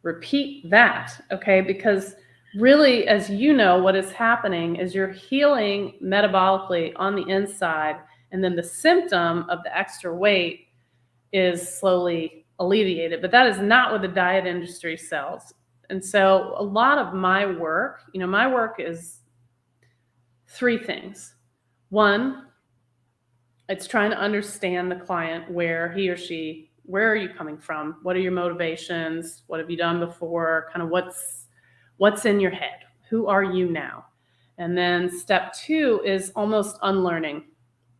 repeat that, okay? Because really, as you know, what is happening is you're healing metabolically on the inside, and then the symptom of the extra weight is slowly alleviated. But that is not what the diet industry sells. And so a lot of my work, my work is three things. One, it's trying to understand the client, where he or she, where are you coming from? What are your motivations? What have you done before? Kind of what's in your head? Who are you now? And then step two is almost unlearning.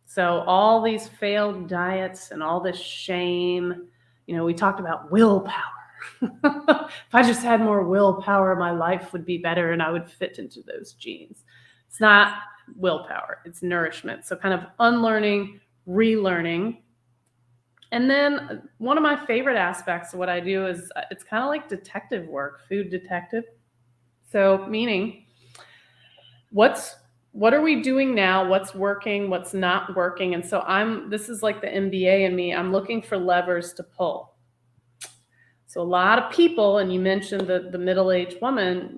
So all these failed diets and all this shame, we talked about willpower. If I just had more willpower, my life would be better and I would fit into those jeans. It's not willpower, it's nourishment. So kind of unlearning, relearning. And then one of my favorite aspects of what I do is it's kind of like detective work, food detective. So meaning, what are we doing now? What's working? What's not working? And so this is like the MBA in me. I'm looking for levers to pull. So a lot of people, and you mentioned the middle-aged woman,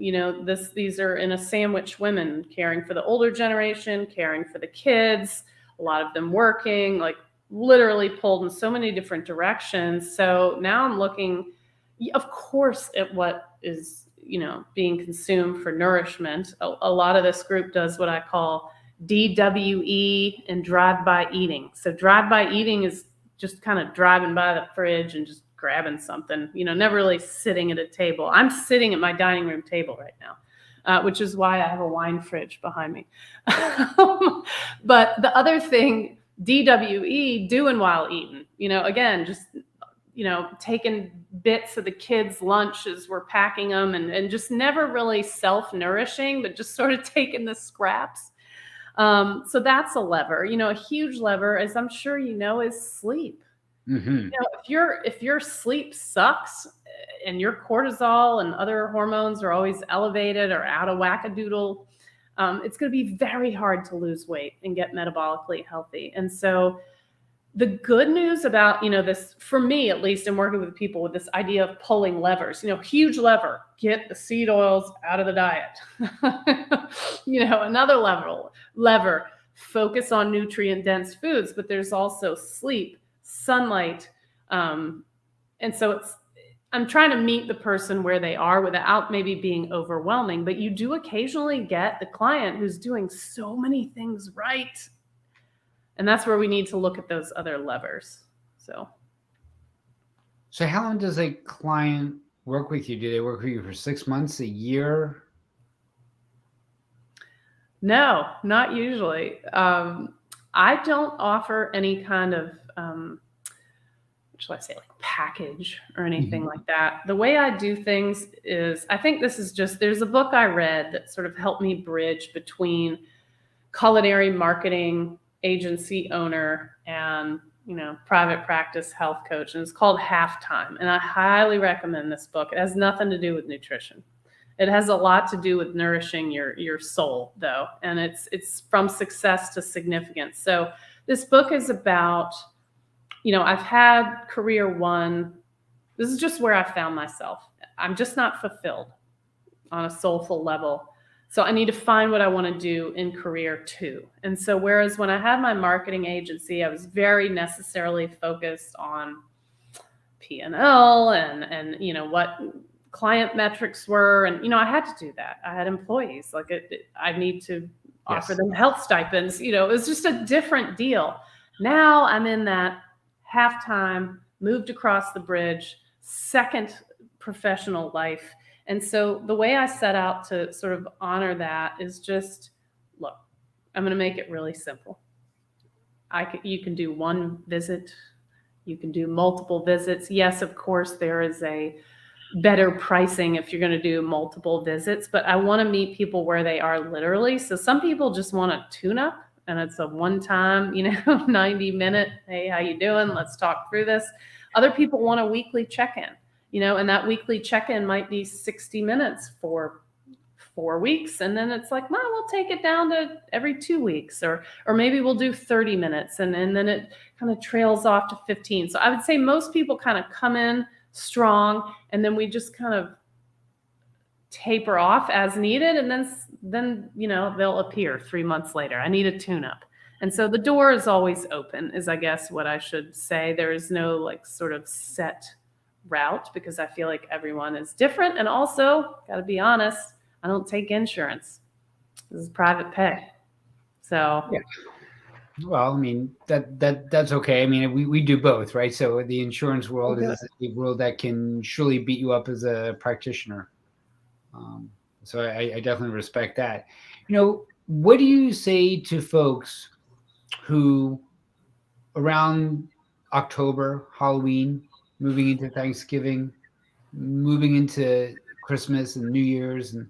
these are in a sandwich, women caring for the older generation, caring for the kids, a lot of them working, like literally pulled in so many different directions. So now I'm looking, of course, at what is being consumed for nourishment. A lot of this group does what I call DWE and drive-by eating. So drive-by eating is just kind of driving by the fridge and just grabbing something, never really sitting at a table. I'm sitting at my dining room table right now, which is why I have a wine fridge behind me. But the other thing, DWE, doing while eating, again, just, taking bits of the kids' lunches, we're packing them, and just never really self-nourishing, but just sort of taking the scraps. So that's a lever. A huge lever, as I'm sure you know, is sleep. If your sleep sucks and your cortisol and other hormones are always elevated or out of wackadoodle, it's going to be very hard to lose weight and get metabolically healthy. And so the good news about, this, for me, at least, in working with people with this idea of pulling levers, huge lever, get the seed oils out of the diet. Another lever, focus on nutrient dense foods, but there's also sleep, sunlight. And so I'm trying to meet the person where they are without maybe being overwhelming, but you do occasionally get the client who's doing so many things right. And that's where we need to look at those other levers. So how long does a client work with you? Do they work with you for 6 months, a year? No, not usually. I don't offer any kind of, what shall I say, like package or anything like that. The way I do things is, I think this is just, there's a book I read that sort of helped me bridge between culinary marketing agency owner and private practice health coach, and it's called Halftime, and I highly recommend this book. It has nothing to do with nutrition. It has a lot to do with nourishing your soul, though, and it's from success to significance. So this book is about, I've had career one. This is just where I found myself. I'm just not fulfilled on a soulful level. So I need to find what I want to do in career two. And so whereas when I had my marketing agency, I was very necessarily focused on P&L and what client metrics were. And, I had to do that. I had employees. I need to offer them health stipends. It was just a different deal. Now I'm in that halftime, moved across the bridge, second professional life. And so the way I set out to sort of honor that is just, look, I'm going to make it really simple. You can do one visit. You can do multiple visits. Yes, of course, there is a better pricing if you're going to do multiple visits, but I want to meet people where they are literally. So some people just want a tune-up, and it's a one-time, 90-minute, hey, how you doing? Let's talk through this. Other people want a weekly check-in. And that weekly check-in might be 60 minutes for 4 weeks. And then it's like, well, we'll take it down to every 2 weeks, or maybe we'll do 30 minutes. And then it kind of trails off to 15. So I would say most people kind of come in strong, and then we just kind of taper off as needed. And then they'll appear 3 months later. I need a tune-up. And so the door is always open, is I guess what I should say. There is no sort of set route, because I feel like everyone is different. And also, got to be honest, I don't take insurance. This is private pay. So yeah. Well, I mean, that's okay. I mean, we do both, right? So the insurance world is a world that can surely beat you up as a practitioner. So I definitely respect that. What do you say to folks who around October, Halloween, moving into Thanksgiving, moving into Christmas and New Year's, and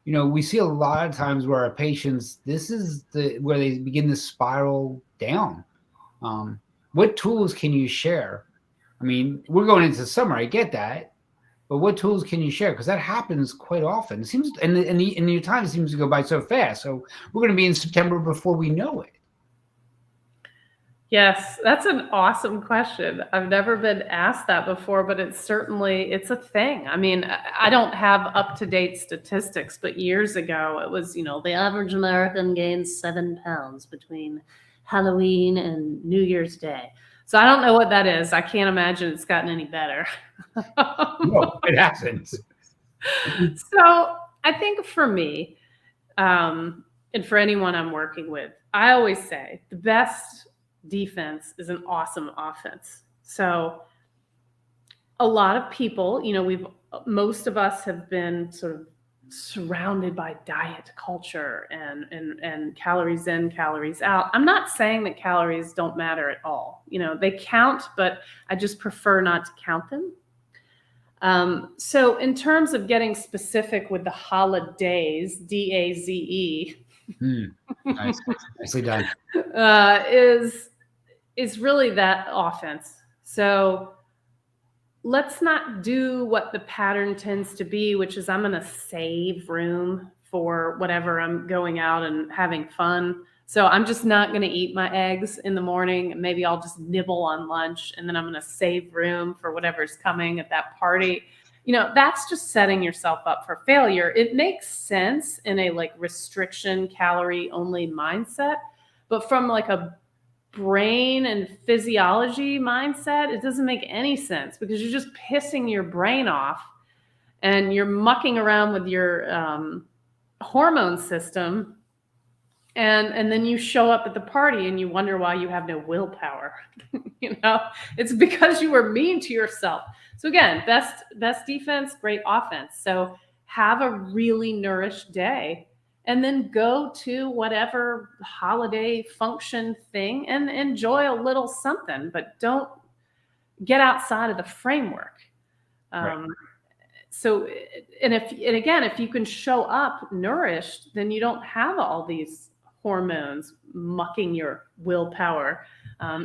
we see a lot of times where our patients, this is where they begin to spiral down. What tools can you share? I mean, we're going into summer, I get that, but what tools can you share? Because that happens quite often. It seems, and your time seems to go by so fast. So we're going to be in September before we know it. Yes, that's an awesome question. I've never been asked that before, but it's a thing. I mean, I don't have up-to-date statistics, but years ago it was, the average American gains 7 pounds between Halloween and New Year's Day. So I don't know what that is. I can't imagine it's gotten any better. No, it hasn't. So I think for me, and for anyone I'm working with, I always say the best defense is an awesome offense. So a lot of people, most of us have been sort of surrounded by diet culture and calories in, calories out. I'm not saying that calories don't matter at all. They count, but I just prefer not to count them. So in terms of getting specific with the holidays, DAZE, Nice. Nicely done. is really that offense. So let's not do what the pattern tends to be, which is I'm going to save room for whatever I'm going out and having fun. So I'm just not going to eat my eggs in the morning. Maybe I'll just nibble on lunch, and then I'm going to save room for whatever's coming at that party. That's just setting yourself up for failure. It makes sense in a like restriction calorie only mindset, but from like a brain and physiology mindset, it doesn't make any sense, because you're just pissing your brain off and you're mucking around with your hormone system. And then you show up at the party and you wonder why you have no willpower. It's because you were mean to yourself. So again, best defense, great offense. So have a really nourished day, and then go to whatever holiday function thing and enjoy a little something, but don't get outside of the framework. Right. So, and again, if you can show up nourished, then you don't have all these hormones mucking your willpower.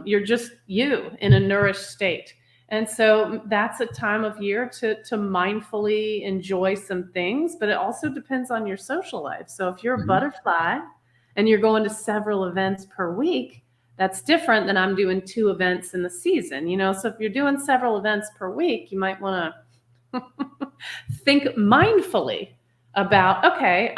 You're just you in a nourished state. And so that's a time of year to mindfully enjoy some things, but it also depends on your social life. So if you're a butterfly and you're going to several events per week, that's different than I'm doing 2 events in the season. So if you're doing several events per week, you might want to think mindfully about, okay,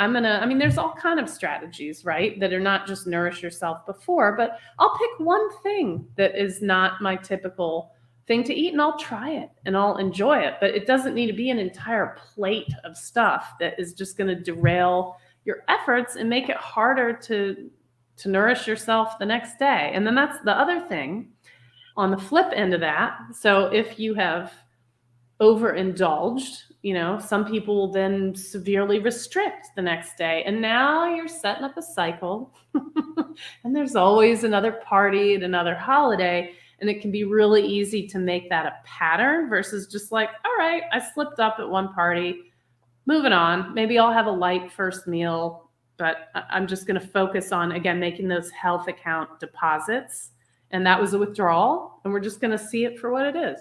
there's all kind of strategies, right? That are not just nourish yourself before, but I'll pick one thing that is not my typical thing to eat, and I'll try it and I'll enjoy it. But it doesn't need to be an entire plate of stuff that is just going to derail your efforts and make it harder to nourish yourself the next day. And then that's the other thing on the flip end of that. So if you have overindulged, some people will then severely restrict the next day. And now you're setting up a cycle and there's always another party and another holiday. And it can be really easy to make that a pattern versus just like, all right, I slipped up at one party, moving on. Maybe I'll have a light first meal, but I'm just going to focus on, again, making those health account deposits. And that was a withdrawal. And we're just going to see it for what it is.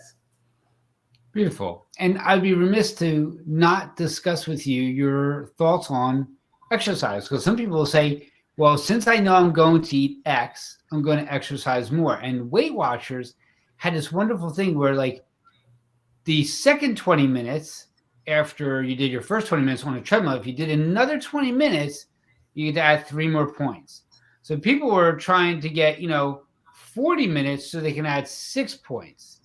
Beautiful. And I'd be remiss to not discuss with you your thoughts on exercise, because some people will say, well, since I know I'm going to eat X, I'm going to exercise more. And Weight Watchers had this wonderful thing where, like, the second 20 minutes after you did your first 20 minutes on a treadmill, if you did another 20 minutes, you get to add 3 more points. So people were trying to get, 40 minutes so they can add 6 points,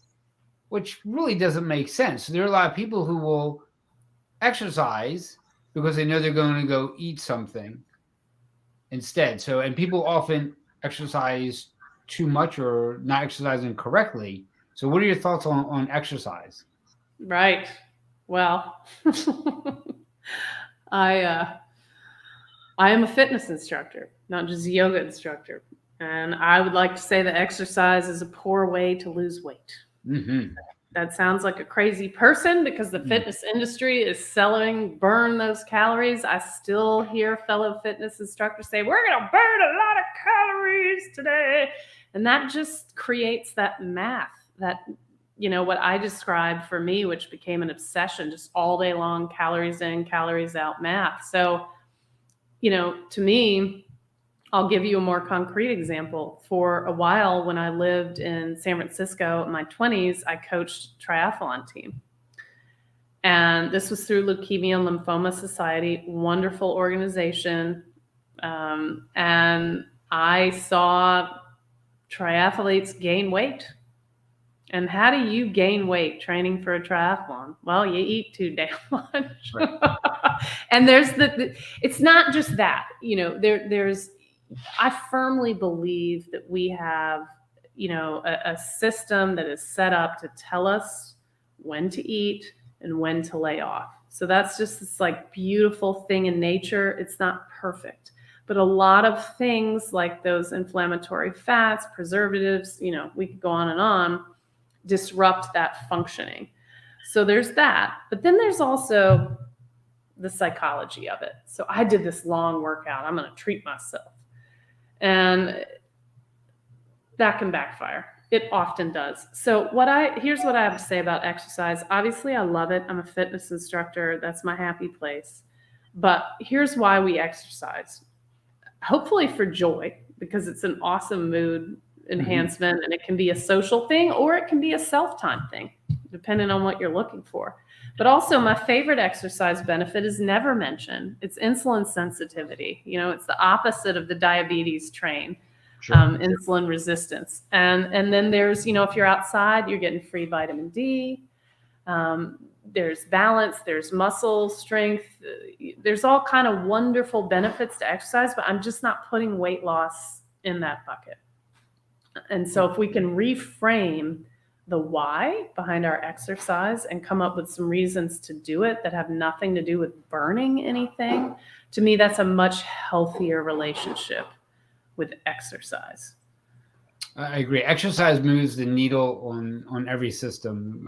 which really doesn't make sense. So there are a lot of people who will exercise because they know they're going to go eat something instead. So, and people often exercise too much or not exercising correctly. So what are your thoughts on exercise? Right. Well, I am a fitness instructor, not just a yoga instructor. And I would like to say that exercise is a poor way to lose weight. Mm-hmm. That sounds like a crazy person because the fitness industry is selling burn those calories. I still hear fellow fitness instructors say, we're going to burn a lot of calories today. And that just creates that math, that, what I described for me, which became an obsession, just all day long, calories in, calories out math. So, to me, I'll give you a more concrete example. For a while, when I lived in San Francisco in my 20s, I coached a triathlon team. And this was through Leukemia and Lymphoma Society, wonderful organization. And I saw triathletes gain weight. And how do you gain weight training for a triathlon? Well, you eat too damn much. Right. And there's it's not just that, I firmly believe that we have, a system that is set up to tell us when to eat and when to lay off. So that's just this like beautiful thing in nature. It's not perfect, but a lot of things like those inflammatory fats, preservatives, we could go on and on, disrupt that functioning. So there's that. But then there's also the psychology of it. So I did this long workout. I'm going to treat myself. And that can backfire. It often does. So here's what I have to say about exercise. Obviously, I love it. I'm a fitness instructor. That's my happy place. But here's why we exercise. Hopefully for joy, because it's an awesome mood enhancement, and it can be a social thing or it can be a self-time thing, depending on what you're looking for. But also my favorite exercise benefit is never mentioned. It's insulin sensitivity. It's the opposite of the diabetes train. Sure. Insulin resistance. And then there's, if you're outside, you're getting free vitamin D. There's balance, there's muscle strength. There's all kind of wonderful benefits to exercise, but I'm just not putting weight loss in that bucket. And so if we can reframe the why behind our exercise and come up with some reasons to do it that have nothing to do with burning anything, to me, that's a much healthier relationship with exercise. I agree. Exercise moves the needle on every system,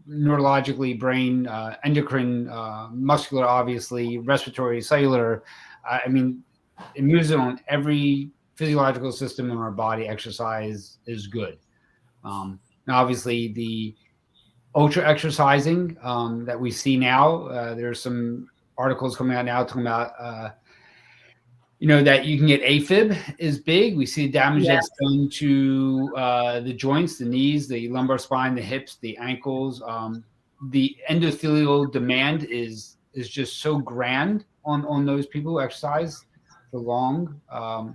neurologically, brain, endocrine, muscular, obviously, respiratory, cellular. It moves it on every physiological system in our body. Exercise is good. Now, obviously, the ultra exercising that we see now, there's some articles coming out now talking about that you can get AFib is big. We see the damage that's done to the joints, the knees, the lumbar spine, the hips, the ankles. The endothelial demand is just so grand on those people who exercise for long. I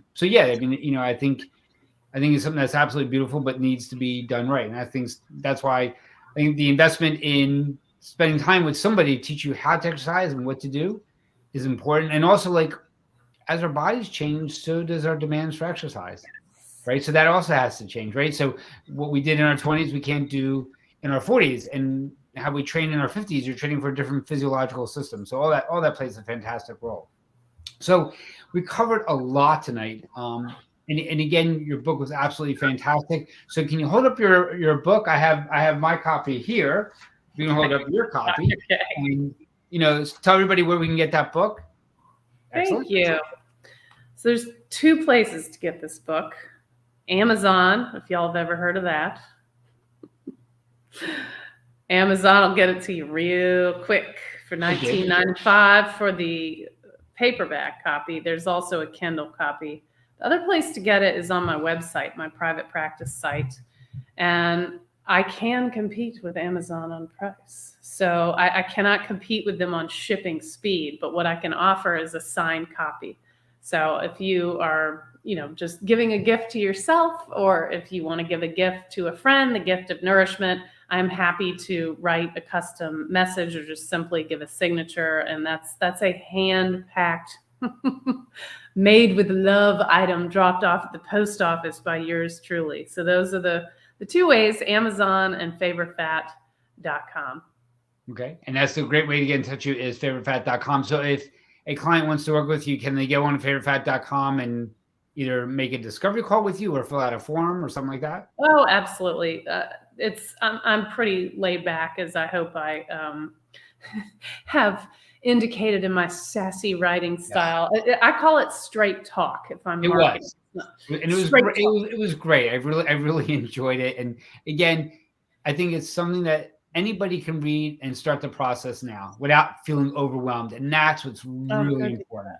think it's something that's absolutely beautiful, but needs to be done right. And I think that's why I think the investment in spending time with somebody to teach you how to exercise and what to do is important. And also, as our bodies change, so does our demands for exercise, right? So that also has to change, right? So what we did in our 20s, we can't do in our 40s, and how we train in our 50s, you're training for a different physiological system. So all that plays a fantastic role. So we covered a lot tonight. And again, your book was absolutely fantastic. So can you hold up your book? I have my copy here. You can hold up your copy. Okay. And tell everybody where we can get that book. Excellent. Thank you. So there's two places to get this book. Amazon, if y'all have ever heard of that. Amazon will get it to you real quick for $19.95 for the paperback copy. There's also a Kindle copy. The other place to get it is on my website, my private practice site. And I can compete with Amazon on price. So I cannot compete with them on shipping speed, but what I can offer is a signed copy. So if you are, just giving a gift to yourself, or if you want to give a gift to a friend, the gift of nourishment, I'm happy to write a custom message or just simply give a signature. And that's a hand-packed, made with love item dropped off at the post office by yours truly. So those are the two ways, Amazon and favoritefat.com. Okay. And that's a great way to get in touch with you is favoritefat.com. So if a client wants to work with you, can they go on favoritefat.com and either make a discovery call with you or fill out a form or something like that? Oh, absolutely. I'm pretty laid back, as I hope I have indicated in my sassy writing style. Yeah. I call it straight talk if I'm marketing. And it was great. It was great. I really enjoyed it. And again, I think it's something that anybody can read and start the process now without feeling overwhelmed. And that's what's really important,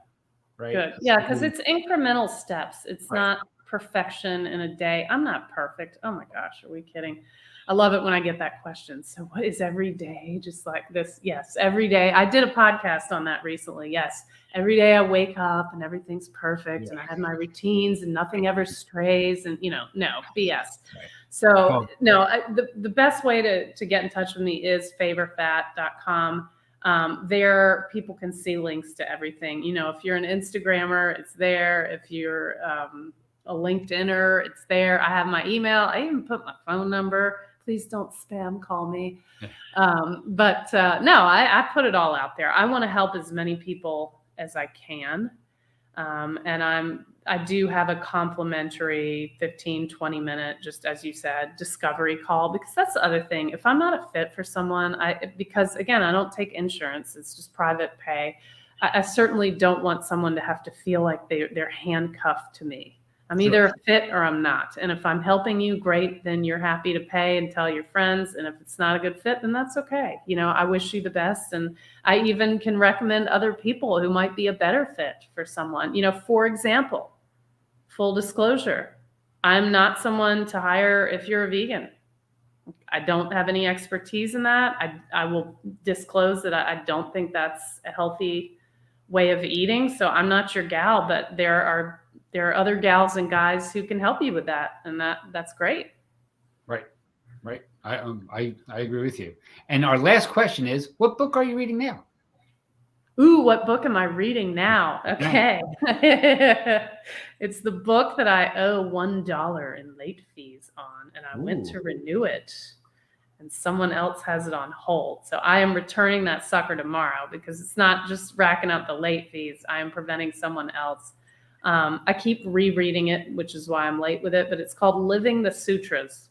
right? Good. Yeah, because it's incremental steps. It's not perfection in a day. I'm not perfect. Oh my gosh, are we kidding? I love it when I get that question. So what is every day? Just like this? Yes, every day. I did a podcast on that recently. Yes, every day I wake up and everything's perfect and I have my routines and nothing ever strays and, no, BS. Right. So the best way to get in touch with me is favoritefat.com. There people can see links to everything. If you're an Instagrammer, it's there. If you're a LinkedIner, it's there. I have my email. I even put my phone number. Please don't spam call me. I put it all out there. I want to help as many people as I can. And I do have a complimentary 15, 20 minute, just as you said, discovery call, because that's the other thing. If I'm not a fit for someone, because again, I don't take insurance, it's just private pay. I certainly don't want someone to have to feel like they're handcuffed to me. I'm either a fit or I'm not. And if I'm helping you, great, then you're happy to pay and tell your friends. And if it's not a good fit, then that's okay. I wish you the best. And I even can recommend other people who might be a better fit for someone. For example, full disclosure, I'm not someone to hire if you're a vegan. I don't have any expertise in that. I will disclose that I don't think that's a healthy way of eating. So I'm not your gal, but there are other gals and guys who can help you with that. And that's great. Right. I agree with you. And our last question is, what book are you reading now? Ooh, what book am I reading now? Okay. It's the book that I owe $1 in late fees on, and I went to renew it, and someone else has it on hold. So I am returning that sucker tomorrow, because it's not just racking up the late fees. I am preventing someone else. I keep rereading it, which is why I'm late with it, but it's called Living the Sutras.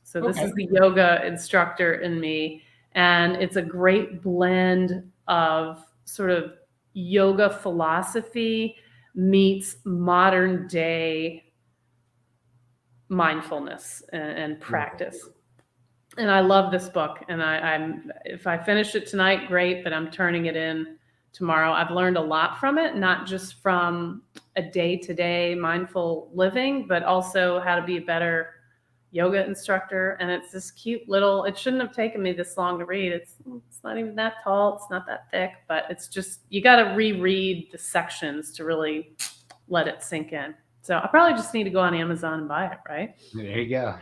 So this is the yoga instructor in me, and it's a great blend of sort of yoga philosophy meets modern day mindfulness and practice. And I love this book. And if I finish it tonight, great, but I'm turning it in tomorrow. I've learned a lot from it, not just from a day-to-day mindful living, but also how to be a better yoga instructor. And it's this cute little, it shouldn't have taken me this long to read. It's not even that tall. It's not that thick, but it's just, you got to reread the sections to really let it sink in. So I probably just need to go on Amazon and buy it, right? There you go.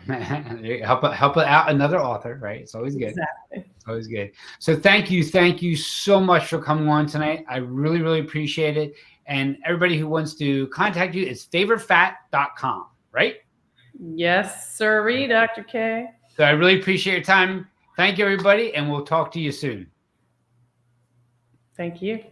help out another author, right? It's always good. Exactly. It's always good. So thank you so much for coming on tonight. I really, really appreciate it. And everybody who wants to contact you, it's favoritefat.com, right? Yes, sirree, Dr. Kaye. So I really appreciate your time. Thank you, everybody, and we'll talk to you soon. Thank you.